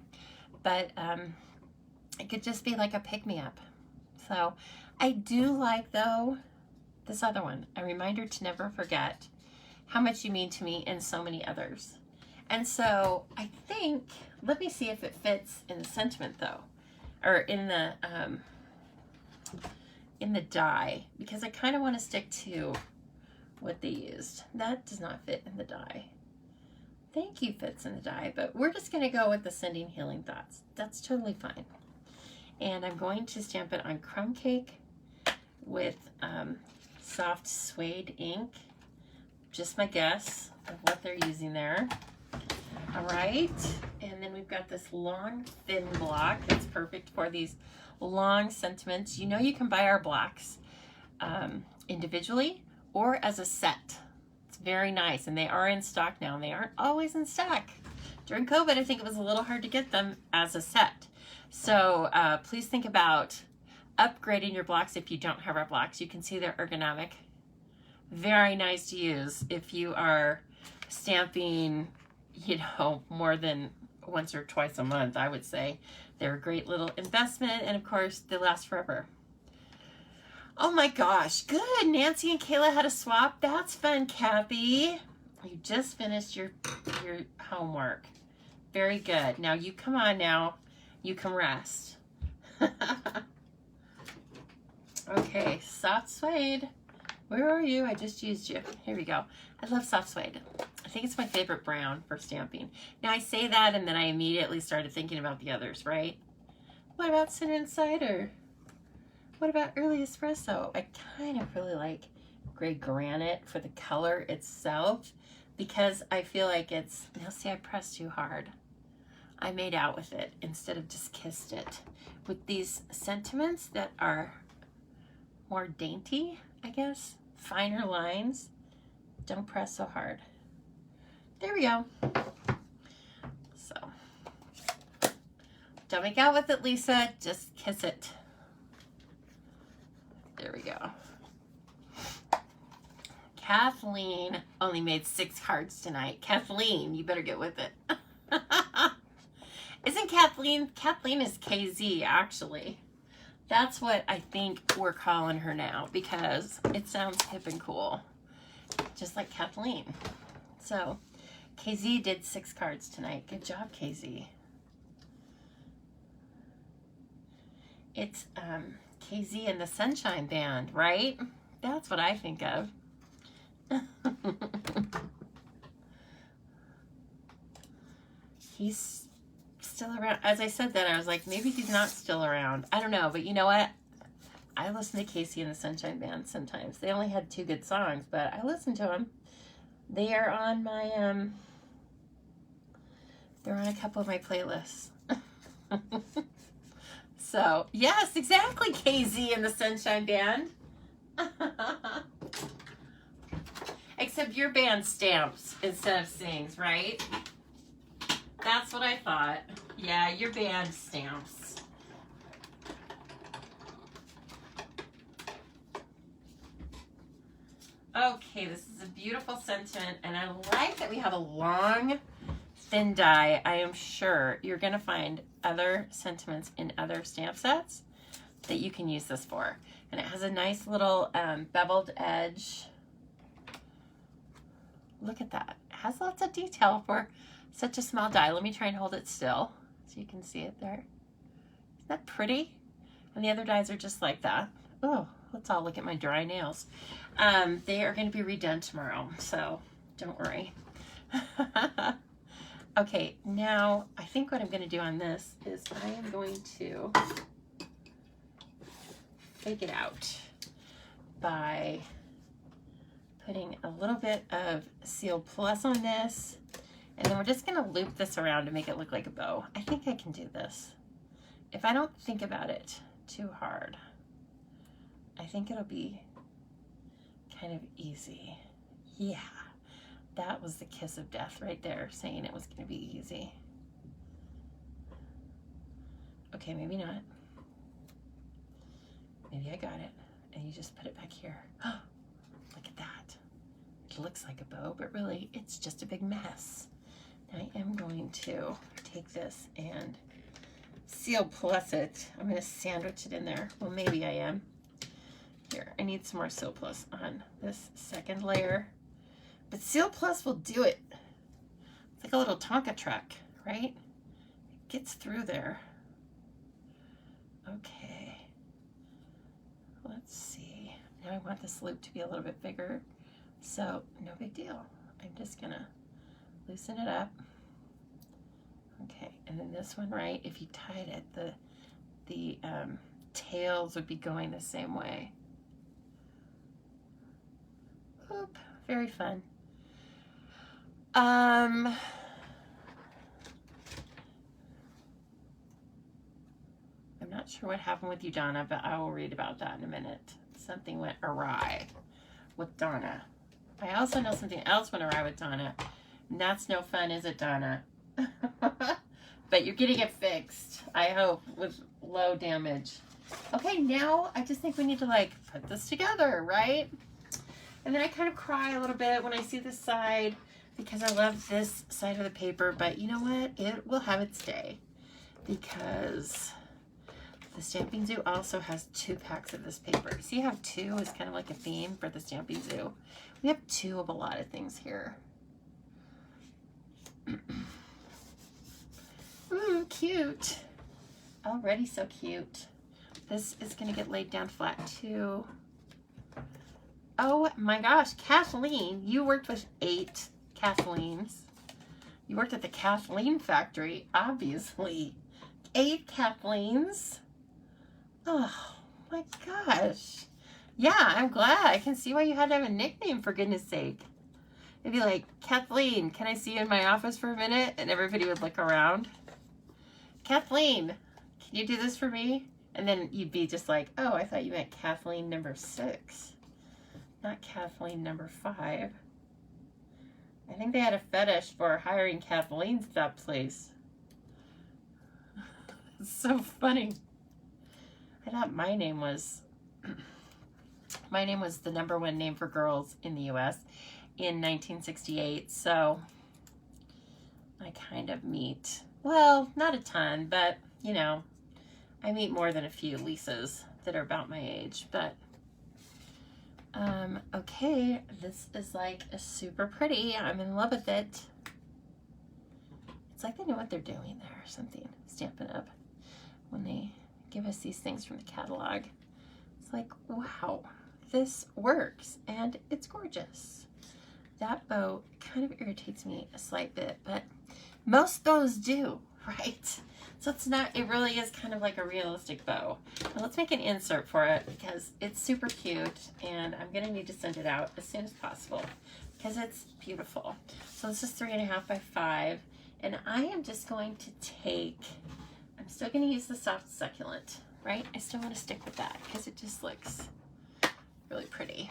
But it could just be like a pick-me-up. So I do like, though, this other one, a reminder to never forget how much you mean to me and so many others. And so I think, let me see if it fits in the sentiment though, or in the die, because I kind of want to stick to what they used. That does not fit in the die. Thank you fits in the die, but we're just going to go with the sending healing thoughts. That's totally fine. And I'm going to stamp it on crumb cake with soft suede ink. Just my guess of what they're using there. All right, and then we've got this long, thin block that's perfect for these long sentiments. You know, you can buy our blocks individually or as a set. It's very nice, and they are in stock now, and they aren't always in stock. During COVID, I think it was a little hard to get them as a set. So please think about upgrading your blocks if you don't have our blocks. You can see they're ergonomic. Very nice to use if you are stamping, you know, more than once or twice a month, I would say. They're a great little investment, and of course, they last forever. Oh my gosh, good. Nancy and Kayla had a swap. That's fun, Kathy. You just finished your homework. Very good. Now you come on now. You can rest. Okay, soft suede. Where are you? I just used you. Here we go. I love soft suede. I think it's my favorite brown for stamping. Now I say that and then I immediately started thinking about the others, right? What about Cinnamon Cider? What about Early Espresso? I kind of really like Gray Granite for the color itself because I feel like it's, now see, I pressed too hard. I made out with it instead of just kissed it. With these sentiments that are more dainty, I guess, finer lines, don't press so hard. There we go. So, don't make out with it, Lisa, just kiss it. There we go. Kathleen only made 6 cards tonight. Kathleen, you better get with it. Isn't Kathleen? Kathleen is KZ, actually. That's what I think we're calling her now because it sounds hip and cool. Just like Kathleen. So, KZ did 6 cards tonight. Good job, KZ. It's KZ and the Sunshine Band, right? That's what I think of. He's still around. As I said that, I was like, maybe he's not still around. I don't know, but you know what? I listen to KZ and the Sunshine Band sometimes. They only had 2 good songs, but I listen to them. They are on my, they're on a couple of my playlists. So, yes, exactly, KZ and the Sunshine Band. Except your band stamps instead of sings, right? That's what I thought. Yeah, your band stamps. Okay, this is a beautiful sentiment, and I like that we have a long, thin die. I am sure you're going to find other sentiments in other stamp sets that you can use this for. And it has a nice little beveled edge. Look at that. It has lots of detail for such a small die. Let me try and hold it still so you can see it there. Isn't that pretty? And the other dies are just like that. Oh, let's all look at my dry nails. They are going to be redone tomorrow, so don't worry. Okay, now I think what I'm going to do on this is I am going to fake it out by putting a little bit of Seal Plus on this, and then we're just going to loop this around to make it look like a bow. I think I can do this. If I don't think about it too hard, I think it'll be kind of easy. Yeah. That was the kiss of death right there, saying it was going to be easy. Okay, maybe not. Maybe I got it. And you just put it back here. Look at that. It looks like a bow, but really it's just a big mess. I am going to take this and Seal Plus it. I'm going to sandwich it in there. Well, maybe I am. Here, I need some more Seal Plus on this second layer. But Seal Plus will do it. It's like a little Tonka truck, right? It gets through there. Okay. Let's see. Now I want this loop to be a little bit bigger. So, no big deal. I'm just gonna loosen it up. Okay, and then this one, right, if you tied it, the tails would be going the same way. Oop, very fun. I'm not sure what happened with you, Donna, but I will read about that in a minute. Something went awry with Donna. I also know something else went awry with Donna, and that's no fun, is it, Donna? but you're getting it fixed, I hope, with low damage. Okay, now I just think we need to like put this together, right? And then I kind of cry a little bit when I see this side because I love this side of the paper, but you know what? It will have its day because the Stamping Zoo also has 2 packs of this paper. See how 2 is kind of like a theme for the Stamping Zoo? We have 2 of a lot of things here. Ooh, cute. Already so cute. This is going to get laid down flat too. Oh my gosh, Kathleen, you worked with 8 Kathleens. You worked at the Kathleen factory, obviously. 8 Kathleens. Oh my gosh. Yeah, I'm glad. I can see why you had to have a nickname, for goodness sake. It'd be like, Kathleen, can I see you in my office for a minute? And everybody would look around. Kathleen, can you do this for me? And then you'd be just like, oh, I thought you meant Kathleen number 6. Not Kathleen number 5. I think they had a fetish for hiring Kathleens at that place. It's so funny. I thought my name was the #1 name for girls in the US in 1968. So I kind of meet, well, not a ton, but you know, I meet more than a few Lisas that are about my age, but okay, this is like super pretty. I'm in love with it. It's like they know what they're doing there or something, Stampin' Up. When they give us these things from the catalog, it's like, wow, this works and it's gorgeous. That bow kind of irritates me a slight bit, but most bows do, right? So it's not, it really is kind of like a realistic bow. Now let's make an insert for it because it's super cute and I'm gonna need to send it out as soon as possible because it's beautiful. So this is 3.5 by 5 and I am just going to take, I'm still gonna use the soft succulent, right? I still wanna stick with that because it just looks really pretty.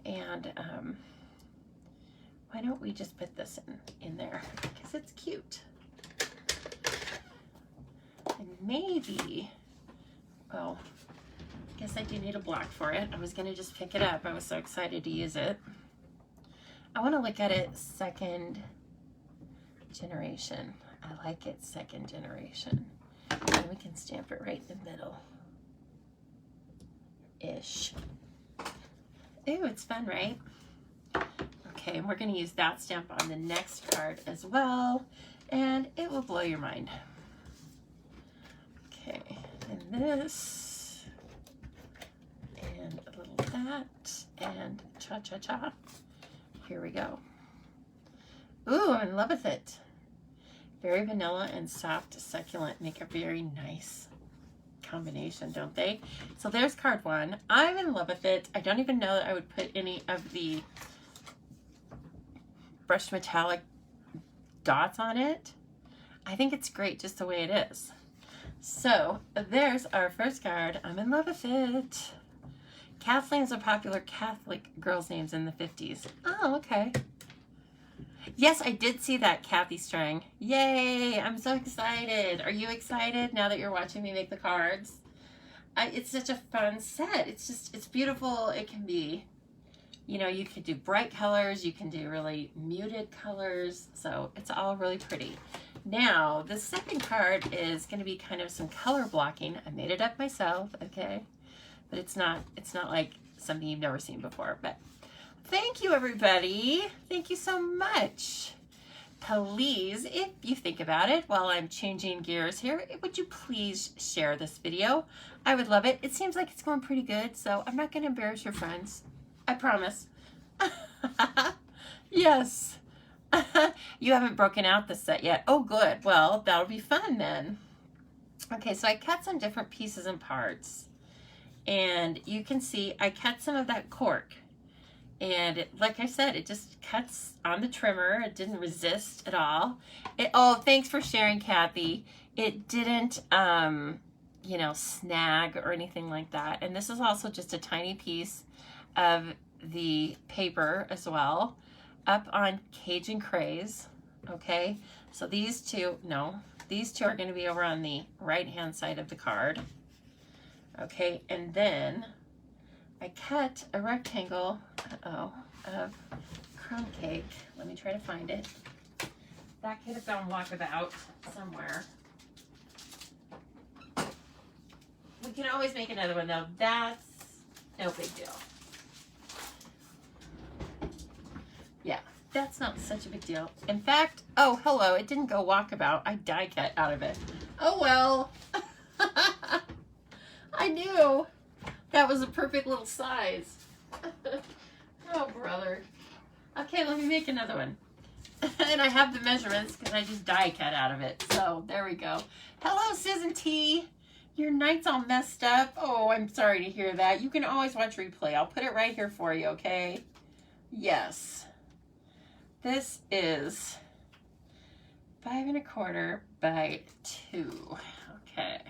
And why don't we just put this in there because it's cute. And maybe, oh, I guess I do need a block for it. I was gonna just pick it up. I was so excited to use it. I wanna look at it 2nd generation. I like it 2nd generation. And we can stamp it right in the middle-ish. Ooh, it's fun, right? Okay, and we're gonna use that stamp on the next card as well, and it will blow your mind. Okay, and this, and a little that, and cha-cha-cha. Here we go. Ooh, I'm in love with it. Very vanilla and soft succulent make a very nice combination, don't they? So there's card 1. I'm in love with it. I don't even know that I would put any of the brushed metallic dots on it. I think it's great just the way it is. So there's our first card. I'm in love with it. Kathleen's are popular Catholic girls' names in the 50s. Oh, okay. Yes, I did see that, Kathy Strang. Yay, I'm so excited. Are you excited now that you're watching me make the cards? It's such a fun set. It's just, it's beautiful. It can be, you know, you could do bright colors. You can do really muted colors. So it's all really pretty. Now, the second card is going to be kind of some color blocking. I made it up myself, okay? But it's not like something you've never seen before. But thank you, everybody. Thank you so much. Please, if you think about it while I'm changing gears here, would you please share this video? I would love it. It seems like it's going pretty good, so I'm not going to embarrass your friends. I promise. Yes. You haven't broken out the set yet. Oh, good. Well, that'll be fun then. Okay, so I cut some different pieces and parts. And you can see I cut some of that cork. And like I said, it just cuts on the trimmer. It didn't resist at all. Oh, thanks for sharing, Kathy. It didn't, you know, snag or anything like that. And this is also just a tiny piece of the paper as well, up on Cajun Craze. Okay, so these two, no, these two are going to be over on the right-hand side of the card. Okay, and then I cut a rectangle, of crumb cake. Let me try to find it. That could have gone walkabout somewhere. We can always make another one though. That's no big deal. Yeah, that's not such a big deal. In fact, oh, hello, it didn't go walkabout. I die cut out of it. Oh, well. I knew that was a perfect little size. Oh, brother. Okay, let me make another one. And I have the measurements because I just die cut out of it. So there we go. Hello, Susan T. Your night's all messed up. Oh, I'm sorry to hear that. You can always watch replay. I'll put it right here for you, okay? Yes. This is 5 1/4 by 2. Okay.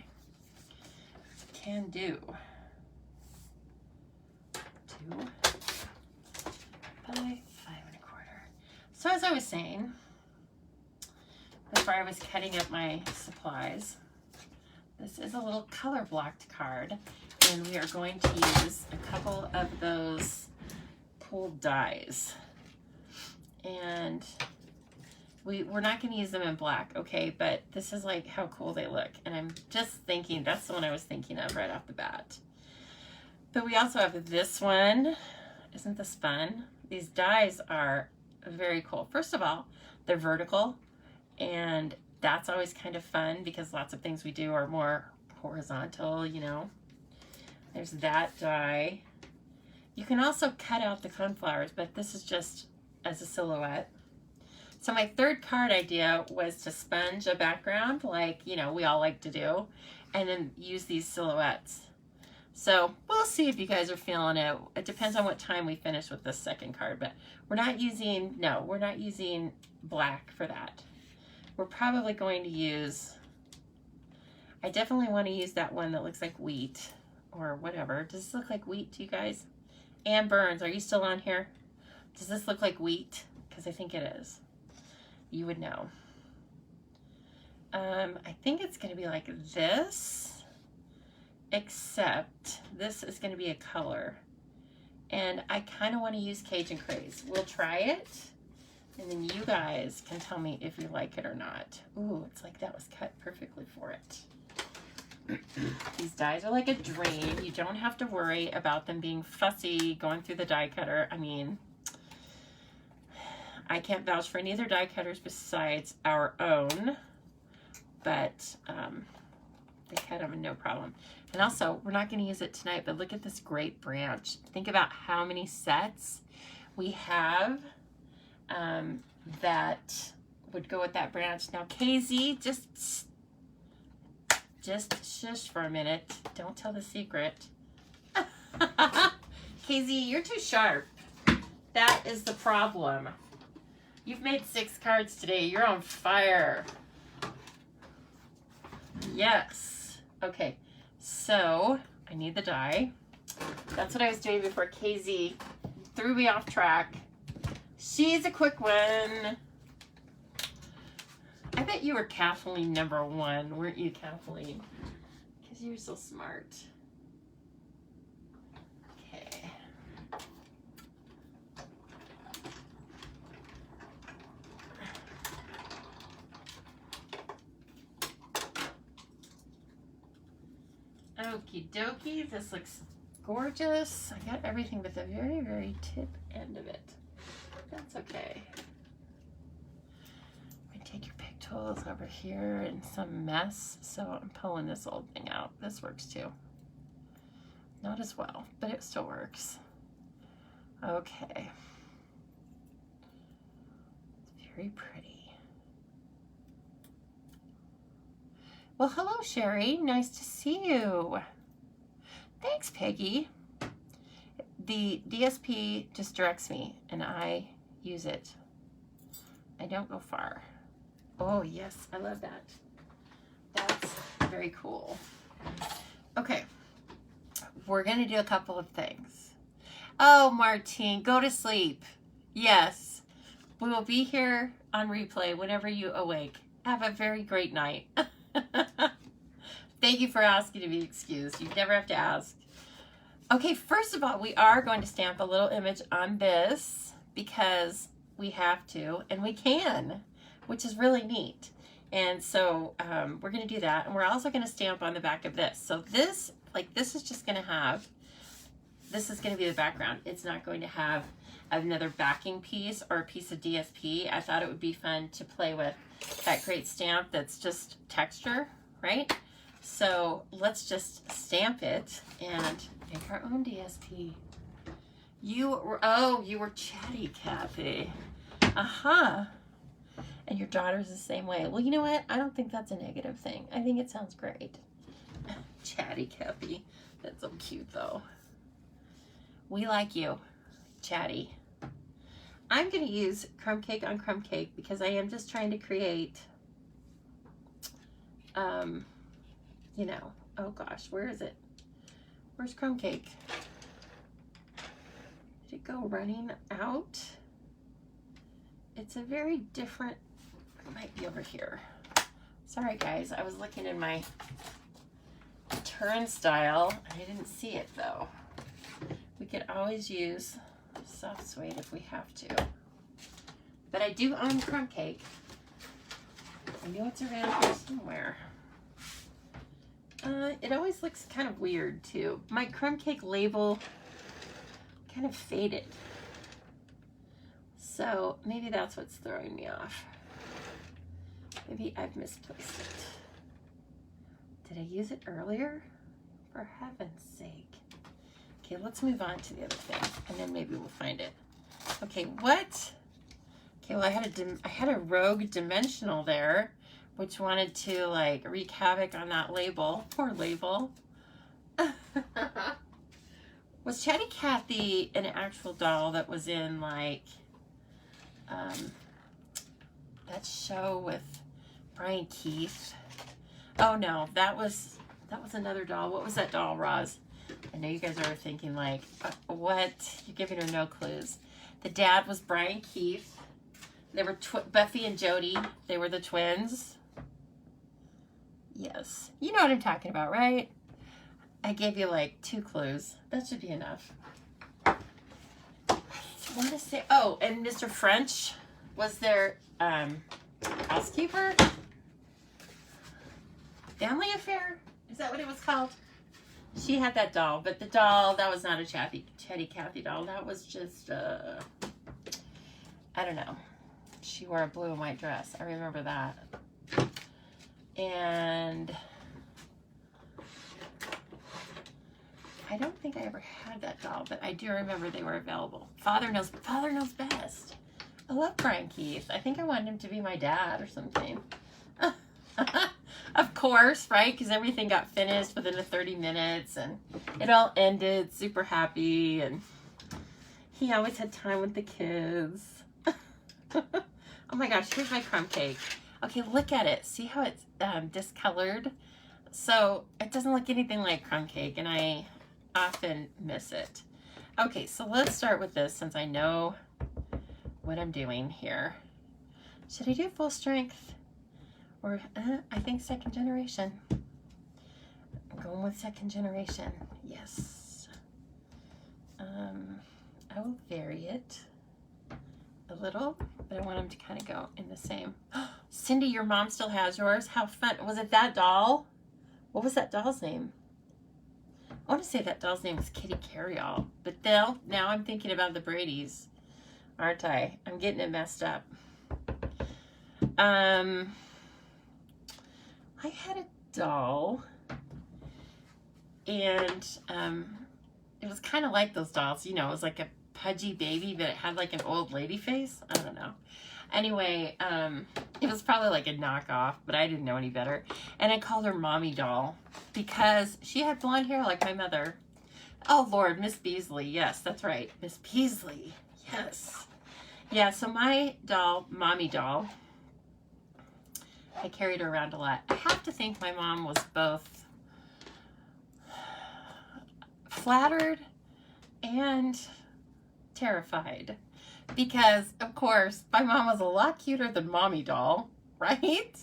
Can do. 2 by 5 1/4. So as I was saying, before I was cutting up my supplies, this is a little color blocked card, and we are going to use a couple of those pulled dies. And we're not going to use them in black, okay? But this is like how cool they look. And I'm just thinking, that's the one I was thinking of right off the bat. But we also have this one. Isn't this fun? These dies are very cool. First of all, they're vertical, and that's always kind of fun because lots of things we do are more horizontal, you know. There's that die. You can also cut out the coneflowers, but this is just as a silhouette. So my third card idea was to sponge a background like, you know, we all like to do, and then use these silhouettes. So we'll see if you guys are feeling it. It depends on what time we finish with this second card, but we're not using black for that. We're probably going to use, I definitely want to use that one that looks like wheat or whatever. Does this look like wheat to you guys? Ann Burns, are you still on here? Does this look like wheat? Because I think it is. You would know. I think it's going to be like this, except this is going to be a color. And I kind of want to use Cajun Craze. We'll try it, and then you guys can tell me if you like it or not. Ooh, it's like that was cut perfectly for it. These dies are like a dream. You don't have to worry about them being fussy going through the die cutter. I mean, I can't vouch for any other die cutters besides our own, but they cut them no problem. And also, we're not going to use it tonight, but look at this great branch. Think about how many sets we have that would go with that branch. Now, KZ, just shush for a minute. Don't tell the secret. KZ, you're too sharp. That is the problem. You've made 6 cards today. You're on fire. Yes. Okay. So, I need the die. That's what I was doing before KZ threw me off track. She's a quick one. I bet you were Kathleen #1, weren't you, Kathleen? Because you're so smart. Okay. Okie dokie, this looks gorgeous. I got everything but the very, very tip end of it. That's okay. I'm gonna take your pig tools over here in some mess, so I'm pulling this old thing out. This works too. Not as well, but it still works. Okay. It's very pretty. Well, hello, Sherry. Nice to see you. Thanks, Peggy. The DSP just directs me, and I use it. I don't go far. Oh, yes. I love that. That's very cool. Okay. We're going to do a couple of things. Oh, Martine, go to sleep. Yes. We will be here on replay whenever you awake. Have a very great night. Thank you for asking to be excused. You never have to ask. Okay, first of all, we are going to stamp a little image on this because we have to and we can, which is really neat. And so we're going to do that. And we're also going to stamp on the back of this. So this, like this is just going to have, this is going to be the background. It's not going to have another backing piece or a piece of DSP. I thought it would be fun to play with that great stamp that's just texture, right? So let's just stamp it and make our own DSP. You were chatty, Kathy. And your daughter's the same way. Well, you know what? I don't think that's a negative thing. I think it sounds great. Chatty Kathy. That's so cute, though. We like you, chatty. I'm going to use crumb cake on crumb cake because I am just trying to create, you know, oh gosh, where is it? Where's crumb cake? Did it go running out? It's a very different, it might be over here. Sorry guys, I was looking in my turnstile and I didn't see it though. We could always use soft suede if we have to. But I do own crumb cake. I know it's around here somewhere. It always looks kind of weird too. My crumb cake label kind of faded. So maybe that's what's throwing me off. Maybe I've misplaced it. Did I use it earlier? For heaven's sake. Okay, let's move on to the other thing, and then maybe we'll find it. Okay, what? Okay, well, I had a rogue dimensional there, which wanted to like wreak havoc on that label. Poor label. Was Chatty Cathy an actual doll that was in like that show with Brian Keith? Oh no, that was another doll. What was that doll, Roz? I know you guys are thinking like, what? You're giving her no clues. The dad was Brian Keith. They were Buffy and Jody. They were the twins. Yes. You know what I'm talking about, right? I gave you like 2 clues. That should be enough. I want to say, oh, and Mr. French was their housekeeper. Family Affair? Is that what it was called? She had that doll, but the doll, that was not a Chatty Cathy doll. That was just, I don't know. She wore a blue and white dress. I remember that. And I don't think I ever had that doll, but I do remember they were available. Father knows best. I love Brian Keith. I think I wanted him to be my dad or something. Of course, right? Because everything got finished within the 30 minutes and it all ended super happy and he always had time with the kids. Oh my gosh, here's my crumb cake. Okay, look at it. See how it's discolored? So it doesn't look anything like crumb cake and I often miss it. Okay, so let's start with this since I know what I'm doing here. Should I do full strength? Or I think second generation. I'm going with second generation. Yes. I will vary it a little, but I want them to kind of go in the same. Cindy, your mom still has yours. How fun. Was it that doll? What was that doll's name? I want to say that doll's name was Kitty Carryall, but now I'm thinking about the Bradys, aren't I? I'm getting it messed up. I had a doll, and it was kind of like those dolls, you know, it was like a pudgy baby, but it had like an old lady face. I don't know. Anyway, it was probably like a knockoff, but I didn't know any better. And I called her Mommy Doll because she had blonde hair like my mother. Oh, Lord, Miss Beasley. Yes, that's right. Miss Beasley. Yes. Yeah, so my doll, Mommy Doll, I carried her around a lot. I have to think my mom was both flattered and terrified because, of course, my mom was a lot cuter than Mommy Doll. right?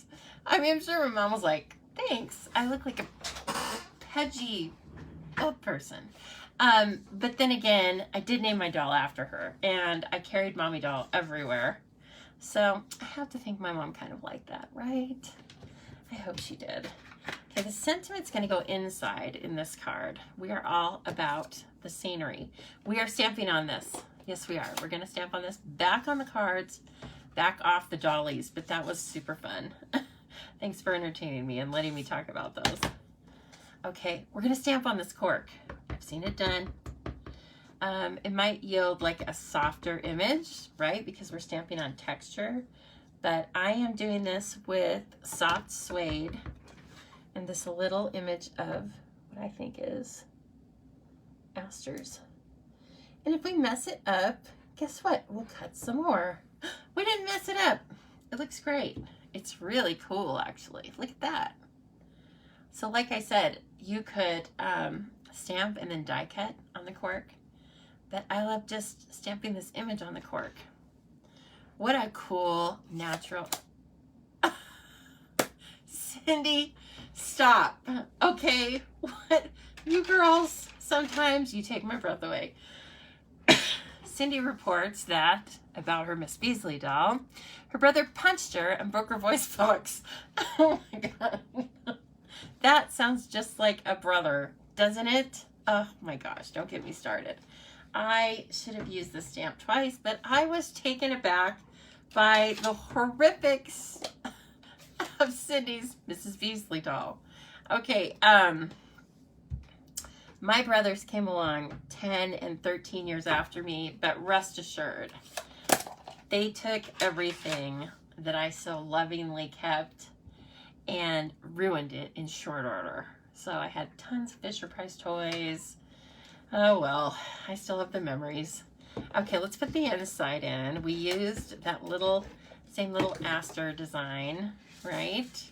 I mean, I'm sure my mom was like, thanks. I look like a pudgy old person. But then again, I did name my doll after her, and I carried mommy doll everywhere. So I have to think my mom kind of liked that, right? I hope she did. Okay, the sentiment's going to go inside in this card. We are all about the scenery. We are stamping on this. Yes, we are. We're going to stamp on this back on the cards, back off the dollies, but that was super fun. Thanks for entertaining me and letting me talk about those. Okay, we're going to stamp on this cork. I've seen it done. It might yield like a softer image, right? Because we're stamping on texture. But I am doing this with soft suede and this little image of what I think is asters. And if we mess it up, guess what? We'll cut some more. We didn't mess it up. It looks great. It's really cool, actually. Look at that. So like I said, you could stamp and then die cut on the cork. But I love just stamping this image on the cork. What a cool natural... Cindy, stop. Okay, what? You girls, sometimes you take my breath away. Cindy reports that, about her Miss Beasley doll, her brother punched her and broke her voice box. Oh my God. That sounds just like a brother, doesn't it? Oh my gosh, don't get me started. I should have used this stamp twice, but I was taken aback by the horrifics of Cindy's Mrs. Beasley doll. Okay, my brothers came along 10 and 13 years after me, but rest assured, they took everything that I so lovingly kept and ruined it in short order. So I had tons of Fisher-Price toys. Oh well, I still have the memories. Okay, let's put the inside in. We used that same little aster design, right?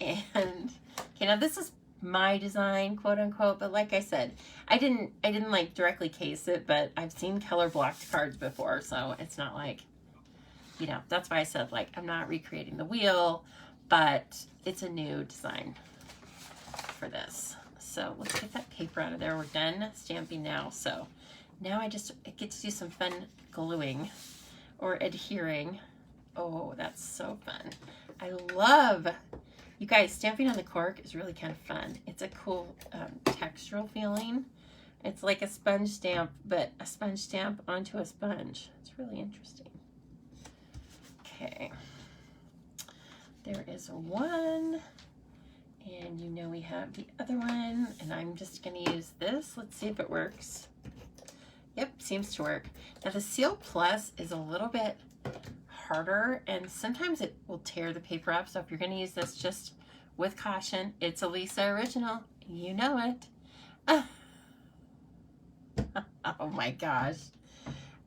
And okay, now this is my design, quote unquote, but like I said, I didn't like directly case it, but I've seen color blocked cards before, so it's not like, you know, that's why I said, like, I'm not recreating the wheel, but it's a new design for this. So let's get that paper out of there. We're done stamping now. So now I get to do some fun gluing or adhering. Oh, that's so fun. I love, you guys, stamping on the cork is really kind of fun. It's a cool textural feeling. It's like a sponge stamp, but a sponge stamp onto a sponge. It's really interesting. Okay. There is one. And you know we have the other one, and I'm just going to use this. Let's see if it works. Yep, seems to work. Now the Seal Plus is a little bit harder, and sometimes it will tear the paper up, so if you're going to use this, just with caution. It's a Lisa original. You know it. Oh my gosh.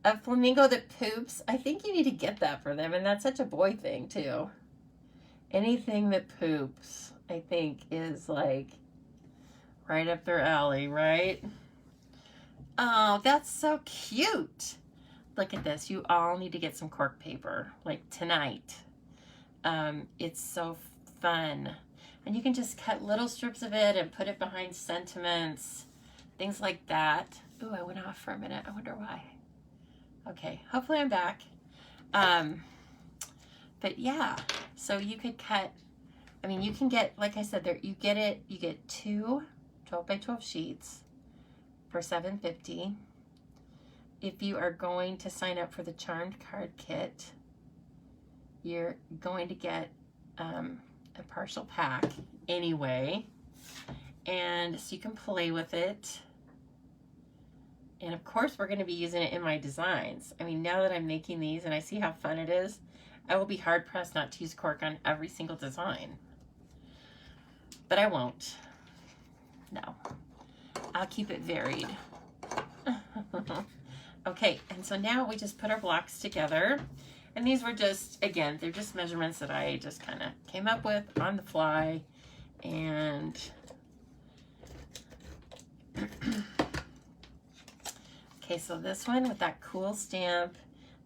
A flamingo that poops. I think you need to get that for them, and that's such a boy thing, too. Anything that poops, I think, is like right up their alley, right? Oh, that's so cute. Look at this. You all need to get some cork paper, like tonight. It's so fun. And you can just cut little strips of it and put it behind sentiments, things like that. Ooh, I went off for a minute. I wonder why. Okay, hopefully I'm back. But yeah, so you could cut, I mean, you can get, like I said, there, you get two 12 by 12 sheets for $7.50. If you are going to sign up for the Charmed Card Kit, you're going to get a partial pack anyway. And so you can play with it. And of course, we're going to be using it in my designs. I mean, now that I'm making these and I see how fun it is, I will be hard-pressed not to use cork on every single design. But I won't. No. I'll keep it varied. Okay, and so now we just put our blocks together. And these were just, again, they're just measurements that I just kind of came up with on the fly. And okay, so this one with that cool stamp,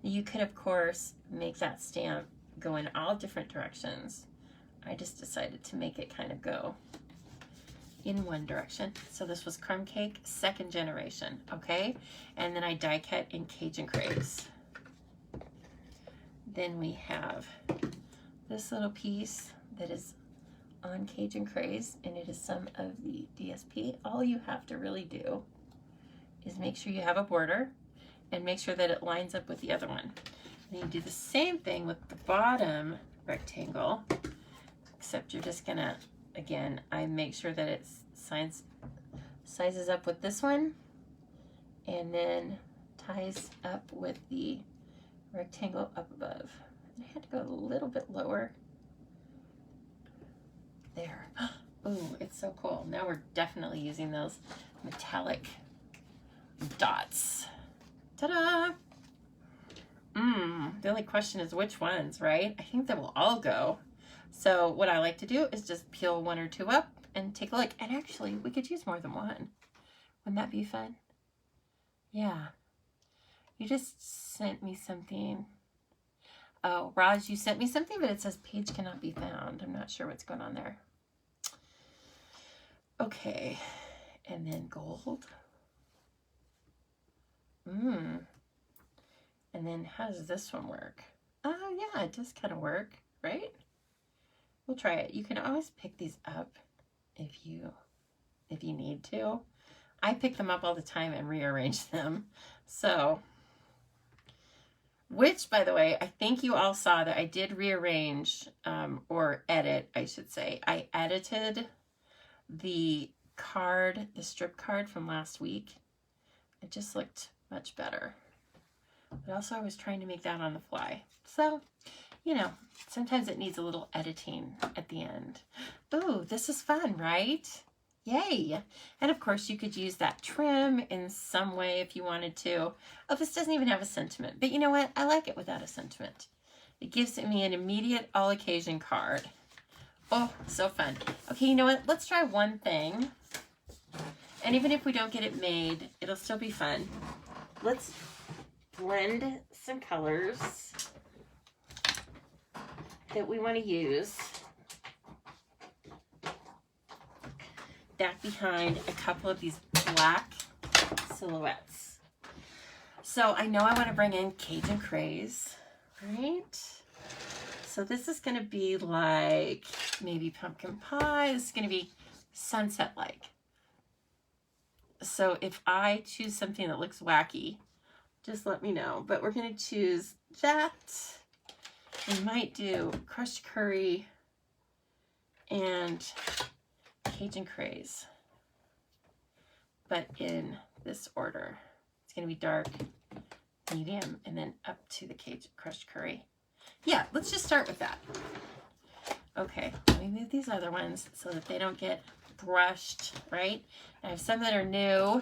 you could, of course, make that stamp go in all different directions. I just decided to make it kind of go in one direction. So this was Crumb Cake, second generation, okay? And then I die cut in Cajun Craze. Then we have this little piece that is on Cajun Craze, and it is some of the DSP. All you have to really do is make sure you have a border and make sure that it lines up with the other one. And you do the same thing with the bottom rectangle, except you're just gonna, again, I make sure that it sizes up with this one and then ties up with the rectangle up above. I had to go a little bit lower. There. Ooh, it's so cool. Now we're definitely using those metallic dots. Ta-da! The only question is which ones, right? I think they will all go. So what I like to do is just peel one or two up and take a look. And actually, we could use more than one. Wouldn't that be fun? Yeah. You just sent me something. Oh, Raj, you sent me something, but it says page cannot be found. I'm not sure what's going on there. Okay. And then gold. And then how does this one work? Oh, yeah, it does kind of work, right? We'll try it. You can always pick these up if you need to. I pick them up all the time and rearrange them. So, which, by the way, I think you all saw that I did rearrange, or edit, I should say. I edited the card, the strip card from last week. It just looked much better. But also I was trying to make that on the fly. So, you know, sometimes it needs a little editing at the end. Ooh, this is fun, right? Yay! And of course you could use that trim in some way if you wanted to. Oh, this doesn't even have a sentiment. But you know what? I like it without a sentiment. It gives me an immediate all occasion card. Oh, so fun. Okay, you know what? Let's try one thing. And even if we don't get it made, it'll still be fun. Let's blend some colors that we want to use back behind a couple of these black silhouettes. So I know I want to bring in Cajun Craze, right? So this is going to be like maybe pumpkin pie. This is going to be sunset-like. So if I choose something that looks wacky, just let me know. But we're going to choose that. We might do crushed curry and Cajun Craze, but in this order. It's going to be dark, medium, and then up to the crushed curry. Yeah, let's just start with that. Okay, let me move these other ones so that they don't get brushed, right? I have some that are new.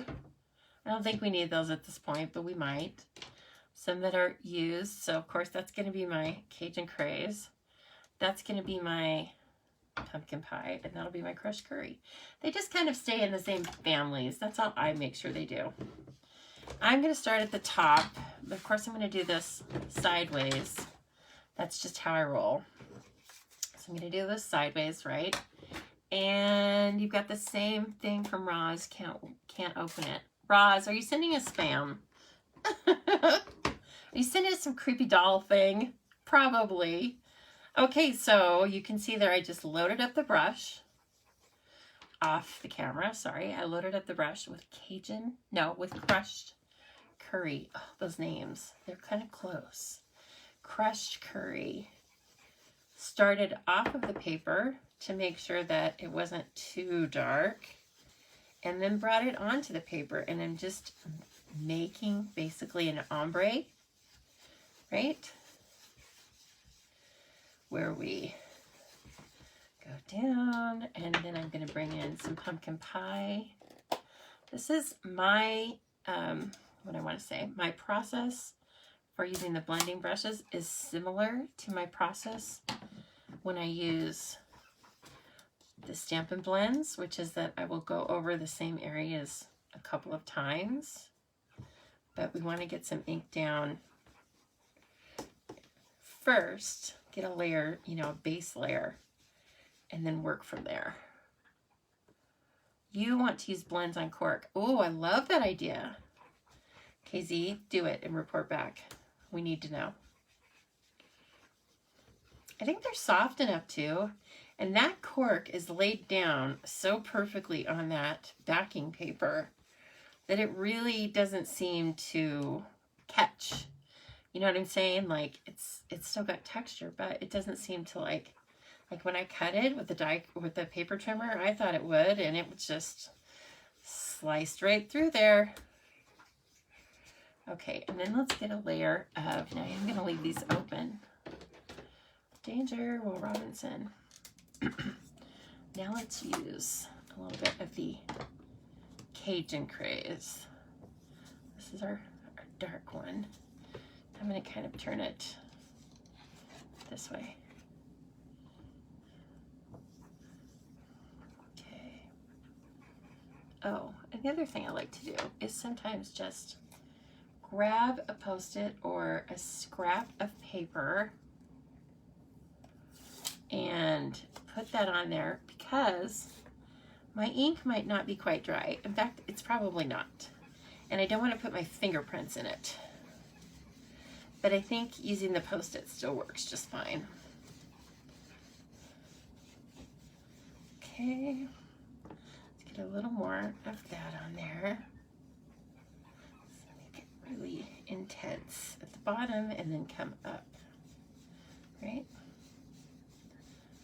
I don't think we need those at this point, but we might. Some that are used. So, of course, that's going to be my Cajun Craze. That's going to be my pumpkin pie, and that'll be my crushed curry. They just kind of stay in the same families. That's all I make sure they do. I'm going to start at the top, but of course I'm going to do this sideways. That's just how I roll. So I'm going to do this sideways, right? And you've got the same thing from Roz. Can't open it. Roz, are you sending a spam? Are you sending us some creepy doll thing? Probably. Okay, so you can see there I just loaded up the brush off the camera. Sorry, I loaded up the brush with with crushed curry. Oh, those names, they're kind of close. Crushed curry. Started off of the paper to make sure that it wasn't too dark, and then brought it onto the paper, and I'm just making basically an ombre, right? Where we go down, and then I'm going to bring in some pumpkin pie. This is my, my process for using the blending brushes is similar to my process when I use the Stampin' Blends, which is that I will go over the same areas a couple of times, but we want to get some ink down first, get a layer, you know, a base layer, and then work from there. You want to use blends on cork. Oh, I love that idea. KZ, do it and report back. We need to know. I think they're soft enough too. And that cork is laid down so perfectly on that backing paper that it really doesn't seem to catch. You know what I'm saying? Like it's still got texture, but it doesn't seem to like when I cut it with the paper trimmer, I thought it would, and it was just sliced right through there. Okay, and then let's get a layer of, now I'm gonna leave these open. Danger, Will Robinson. Now let's use a little bit of the Cajun Craze. This is our dark one. I'm going to kind of turn it this way. Okay. Oh, and the other thing I like to do is sometimes just grab a Post-it or a scrap of paper and put that on there because my ink might not be quite dry. In fact, it's probably not. And I don't want to put my fingerprints in it. But I think using the Post-it still works just fine. Okay, let's get a little more of that on there. So make it really intense at the bottom and then come up, right?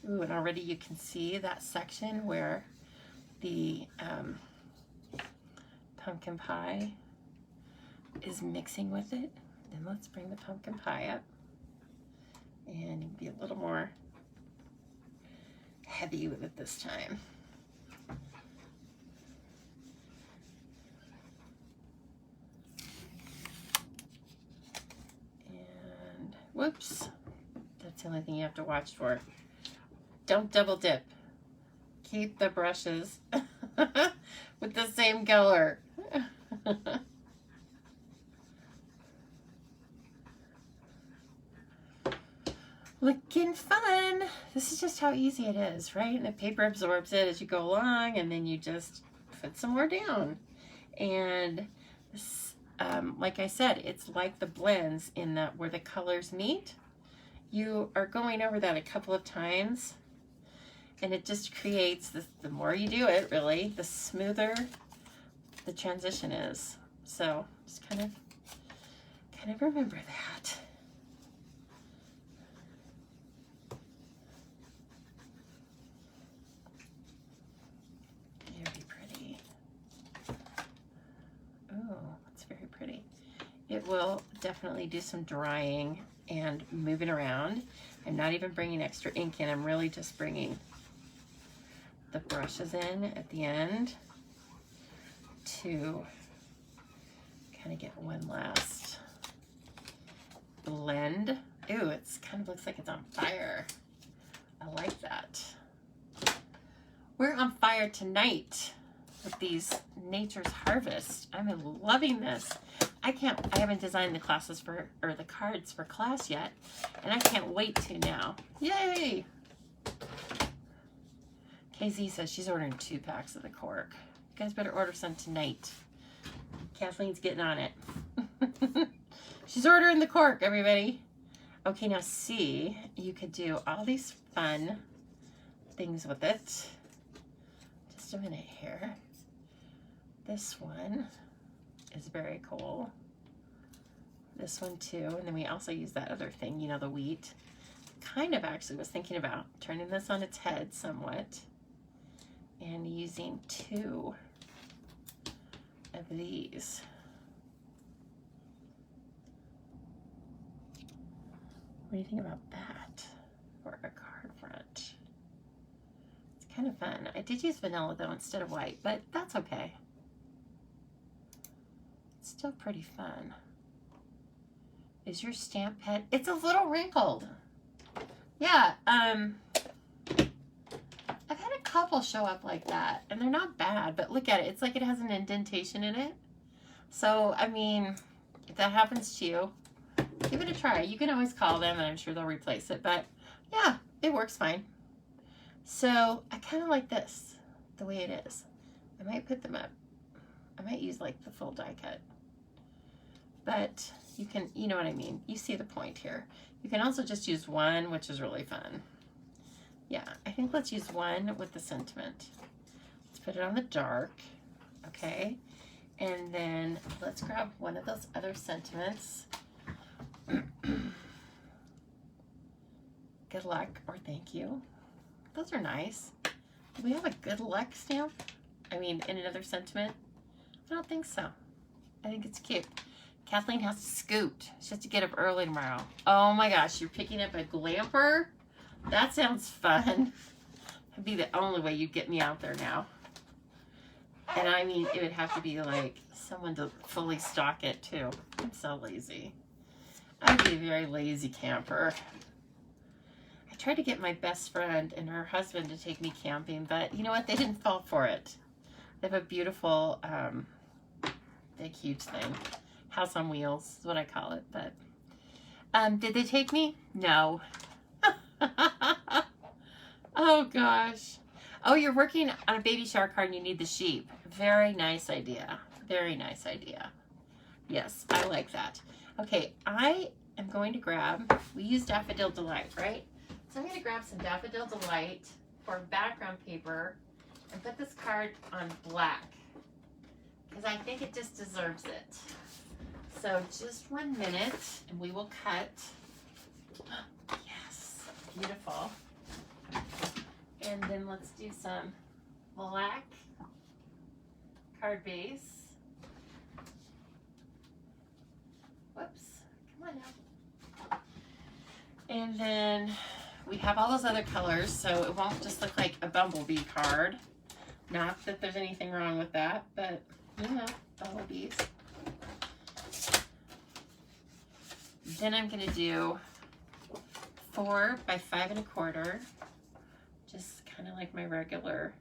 Ooh, and already you can see that section where the pumpkin pie is mixing with it. Then let's bring the pumpkin pie up and be a little more heavy with it this time. And whoops, that's the only thing you have to watch for. Don't double dip. Keep the brushes with the same color. Looking fun. This is just how easy it is, right? And the paper absorbs it as you go along, and then you just put some more down. And this, like I said, it's like the blends in that where the colors meet. You are going over that a couple of times, and it just creates this, the more you do it, really, the smoother the transition is. So just kind of remember that. Very pretty. Oh, it's very pretty. It will definitely do some drying and moving around. I'm not even bringing extra ink in. I'm really just bringing the brushes in at the end to kind of get one last blend. Ooh, it's kind of looks like it's on fire. I like that. We're on fire tonight with these Nature's Harvest. I'm loving this. I haven't designed the classes or the cards for class yet, and I can't wait to now. Yay! KZ says she's ordering 2 packs of the cork. You guys better order some tonight. Kathleen's getting on it. She's ordering the cork, everybody. Okay, now see, you could do all these fun things with it. Just a minute here. This one is very cool. This one too, and then we also use that other thing, you know, the wheat. Kind of actually was thinking about turning this on its head somewhat and using 2 of these. What do you think about that for a card front? It's kind of fun. I did use vanilla though instead of white, but that's okay. It's still pretty fun. Is your stamp pad? It's a little wrinkled. Yeah, I've had a couple show up like that, and they're not bad, but look at it. It's like it has an indentation in it. So, I mean, if that happens to you, give it a try. You can always call them and I'm sure they'll replace it, but yeah, it works fine. So I kind of like this, the way it is. I might put them up. I might use like the full die cut, but you can, you know what I mean? You see the point here. You can also just use one, which is really fun. Yeah, I think let's use one with the sentiment. Let's put it on the dark, okay? And then let's grab one of those other sentiments. Good luck or thank you. Those are nice. Do we have a good luck stamp? I mean, in another sentiment? I don't think so. I think it's cute. Kathleen has to scoot. She has to get up early tomorrow. Oh my gosh, you're picking up a glamper? That sounds fun. That'd be the only way you'd get me out there now. And I mean, it would have to be like someone to fully stock it too. I'm so lazy. I'd be a very lazy camper. I tried to get my best friend and her husband to take me camping, but you know what? They didn't fall for it. They have a beautiful, big, huge thing. House on wheels is what I call it. But did they take me? No. Oh gosh. Oh, you're working on a baby shower card and you need the sheep. Very nice idea. Very nice idea. Yes, I like that. Okay, I am going to grab, we use Daffodil Delight, right? So I'm going to grab some Daffodil Delight for background paper and put this card on black because I think it just deserves it. So just 1 minute and we will cut. Yes, beautiful. And then let's do some black card base. Whoops, come on now. And then we have all those other colors, so it won't just look like a bumblebee card. Not that there's anything wrong with that, but you know, bumblebees. Then I'm gonna do 4 by 5 1/4. Just kind of like my regular,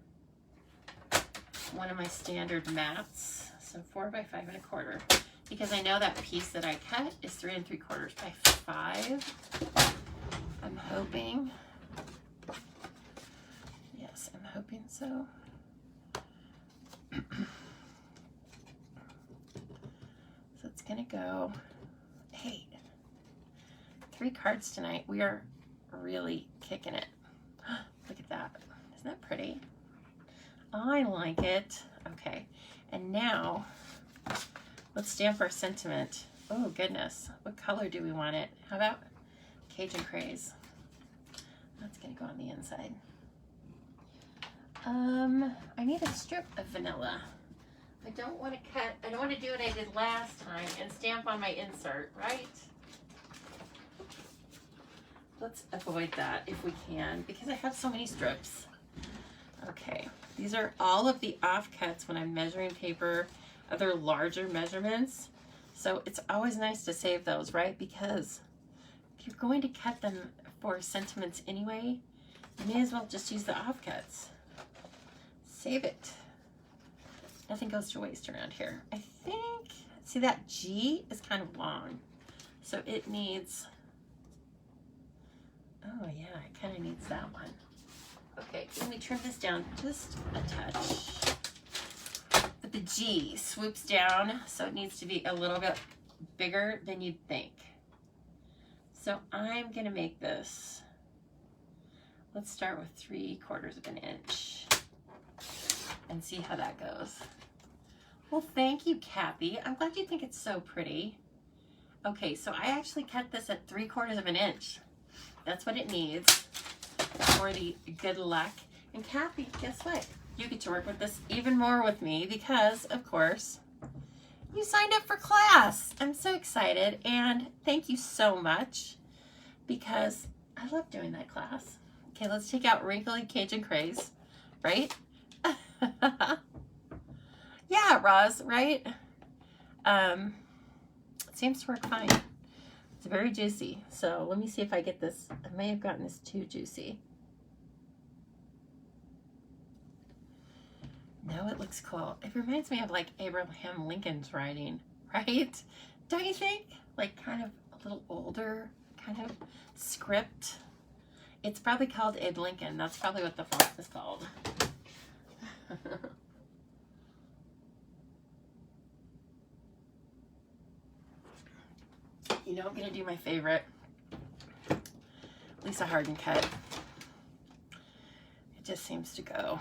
one of my standard mats. So 4 by 5 1/4. Because I know that piece that I cut is 3 3/4 by 5. I'm hoping. Yes, I'm hoping so. So it's gonna go. Hey, 3 cards tonight. We are really kicking it. Look at that. Isn't that pretty? I like it. Okay, and now let's stamp our sentiment. Oh goodness, what color do we want it? How about Cajun Craze? That's gonna go on the inside. I need a strip of vanilla. I don't want to cut, I don't want to do what I did last time and stamp on my insert, right? Let's avoid that if we can, because I have so many strips. Okay, these are all of the offcuts when I'm measuring paper, other larger measurements. So it's always nice to save those, right? Because if you're going to cut them for sentiments anyway, you may as well just use the offcuts. Save it. Nothing goes to waste around here. I think, see that G is kind of long. So it needs, oh yeah, it kind of needs that one. Okay, let me trim this down just a touch. But the G swoops down, so it needs to be a little bit bigger than you'd think. So I'm gonna make this, let's start with 3/4 of an inch and see how that goes. Well, thank you, Kathy. I'm glad you think it's so pretty. Okay, so I actually cut this at 3/4 of an inch. That's what it needs for the good luck. And Kathy, guess what? You get to work with this even more with me because, of course, you signed up for class. I'm so excited, and thank you so much because I love doing that class. Okay, let's take out Wrinkly Cajun Craze, right? Yeah, Roz, right? It seems to work fine. It's very juicy. So let me see if I get this. I may have gotten this too juicy. No, it looks cool. It reminds me of like Abraham Lincoln's writing, right? Don't you think? Like kind of a little older kind of script. It's probably called Abe Lincoln. That's probably what the font is called. You know, I'm going to do my favorite Lisa Harden cut. It just seems to go.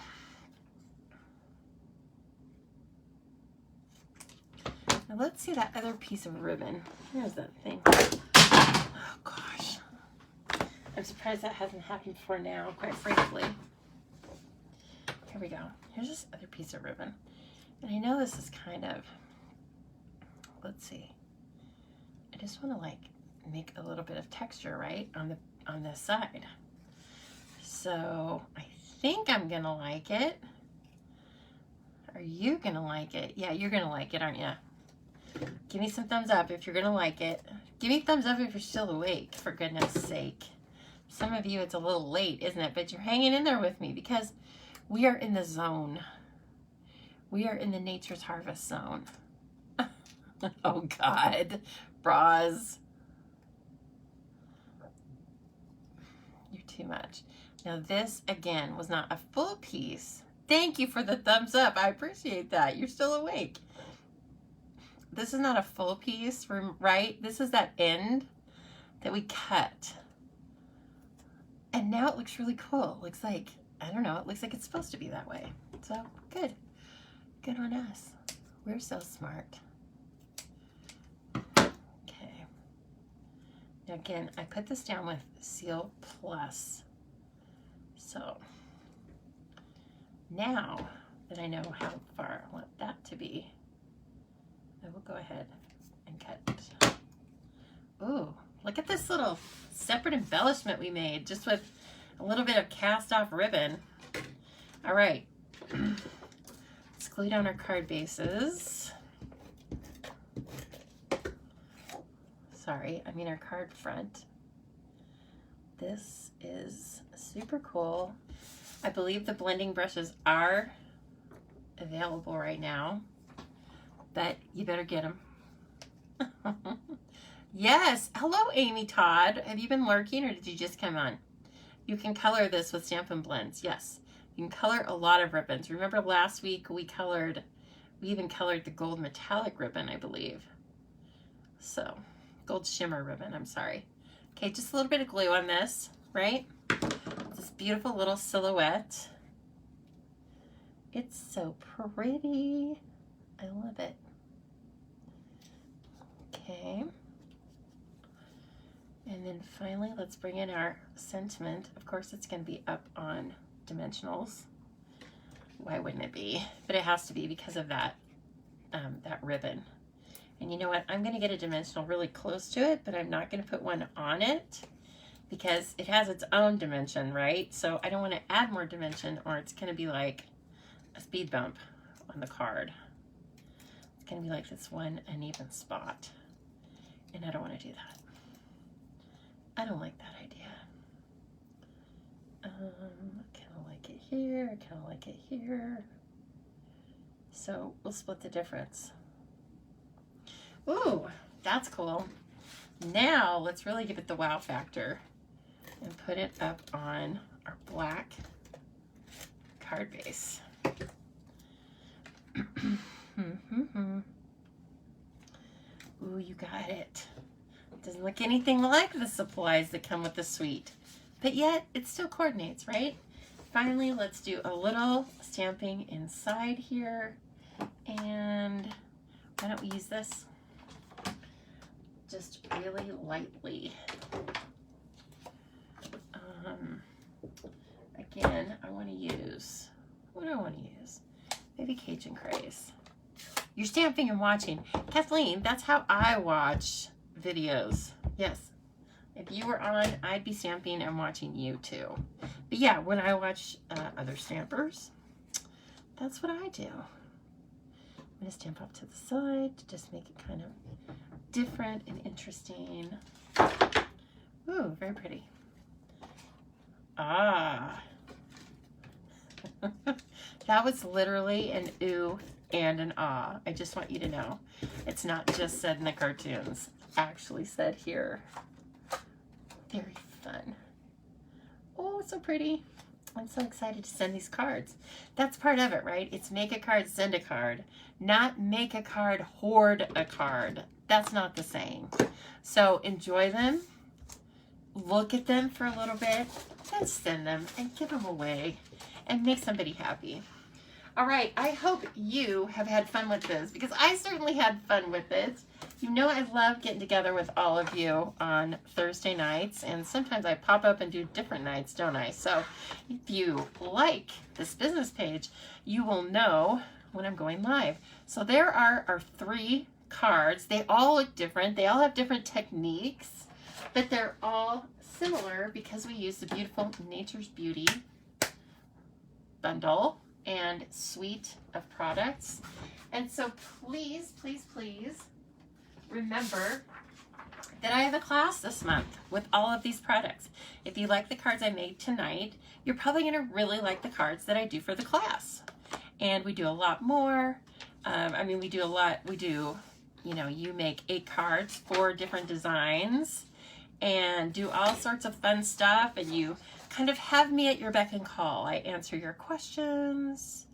Now let's see that other piece of ribbon. Here's that thing. Oh gosh. I'm surprised that hasn't happened before now, quite frankly. Here we go. Here's this other piece of ribbon. And I know this is kind of, let's see. I just want to like make a little bit of texture, right, on this side. So I think I'm gonna like it. Are you gonna like it? Yeah, you're gonna like it, aren't you? Give me some thumbs up if you're gonna like it. Give me thumbs up if you're still awake, for goodness sake. Some of you, it's a little late, isn't it? But you're hanging in there with me because we are in the zone. We are in the Nature's Harvest zone. Oh God, Roz. You're too much. Now this, again, was not a full piece. Thank you for the thumbs up. I appreciate that. You're still awake. This is not a full piece, right? This is that end that we cut. And now it looks really cool. It looks like, I don't know, it looks like it's supposed to be that way. So, good. Good on us. We're so smart. Okay. Now again, I put this down with Seal Plus. So, now that I know how far I want that to be, I will go ahead and cut it. Ooh, look at this little separate embellishment we made just with a little bit of cast off ribbon. All right, let's glue down our card bases. Sorry, I mean our card front. This is super cool. I believe the blending brushes are available right now, but you better get them. Yes. Hello, Amy Todd. Have you been lurking or did you just come on? You can color this with Stampin' Blends. Yes. You can color a lot of ribbons. Remember last week we even colored the gold metallic ribbon, I believe. So, gold shimmer ribbon, I'm sorry. Okay, just a little bit of glue on this, right? This beautiful little silhouette. It's so pretty. I love it. Okay. And then finally, let's bring in our sentiment. Of course, it's going to be up on dimensionals. Why wouldn't it be? But it has to be because of that, that ribbon. And you know what? I'm going to get a dimensional really close to it, but I'm not going to put one on it because it has its own dimension, right? So I don't want to add more dimension or it's going to be like a speed bump on the card. It's going to be like this one uneven spot. And I don't want to do that. I don't like that idea. I kind of like it here. I kind of like it here. So we'll split the difference. Ooh, that's cool. Now let's really give it the wow factor and put it up on our black card base. Ooh, you got it. Doesn't look anything like the supplies that come with the suite, but yet it still coordinates, right? Finally, let's do a little stamping inside here. And why don't we use this just really lightly? Again, I want to use, what do I want to use? Maybe Cajun Craze. You're stamping and watching. Kathleen, that's how I watch videos. Yes. If you were on, I'd be stamping and watching you too. But yeah, when I watch other stampers, that's what I do. I'm going to stamp up to the side to just make it kind of different and interesting. Ooh, very pretty. Ah. That was literally an ooh and an awe. I just want you to know. It's not just said in the cartoons. Actually said here. Very fun. Oh, so pretty. I'm so excited to send these cards. That's part of it, right? It's make a card, send a card. Not make a card, hoard a card. That's not the same. So enjoy them. Look at them for a little bit. Then send them and give them away. And make somebody happy. All right, I hope you have had fun with this, because I certainly had fun with it. You know I love getting together with all of you on Thursday nights, and sometimes I pop up and do different nights, don't I? So if you like this business page, you will know when I'm going live. So there are our 3 cards. They all look different. They all have different techniques, but they're all similar because we use the beautiful Nature's Beauty bundle and suite of products. And so please, please, please remember that I have a class this month with all of these products. If you like the cards I made tonight, you're probably going to really like the cards that I do for the class. And we do a lot more. I mean, we do a lot. We do, you know, you make 8 cards, 4 different designs, and do all sorts of fun stuff, and you kind of have me at your beck and call. I answer your questions.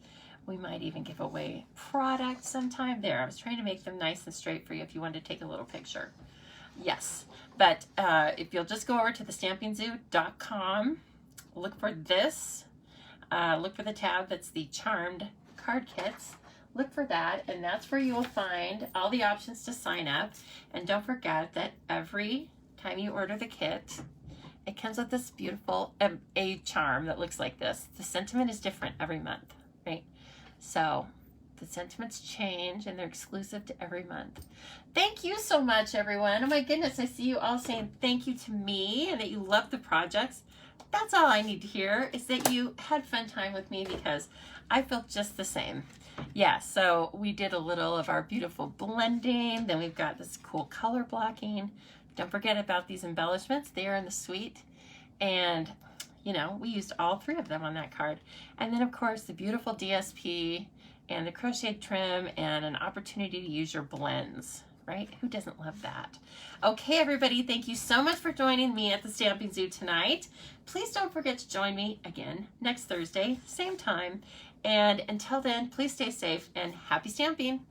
We might even give away products sometime. There, I was trying to make them nice and straight for you if you wanted to take a little picture. Yes, but if you'll just go over to thestampingzoo.com, look for this, look for the tab that's the Charmed card kits. Look for that, and that's where you will find all the options to sign up. And don't forget that every time you order the kit, it comes with this beautiful a charm that looks like this. The sentiment is different every month, right? So the sentiments change, and they're exclusive to every month. Thank you so much, everyone. Oh my goodness, I see you all saying thank you to me and that you love the projects. That's all I need to hear, is that you had fun time with me, because I felt just the same. Yeah, so we did a little of our beautiful blending. Then we've got this cool color blocking. Don't forget about these embellishments. They are in the suite. And, you know, we used all 3 of them on that card. And then, of course, the beautiful DSP and the crocheted trim and an opportunity to use your blends, right? Who doesn't love that? Okay, everybody, thank you so much for joining me at the Stamping Zoo tonight. Please don't forget to join me again next Thursday, same time. And until then, please stay safe and happy stamping.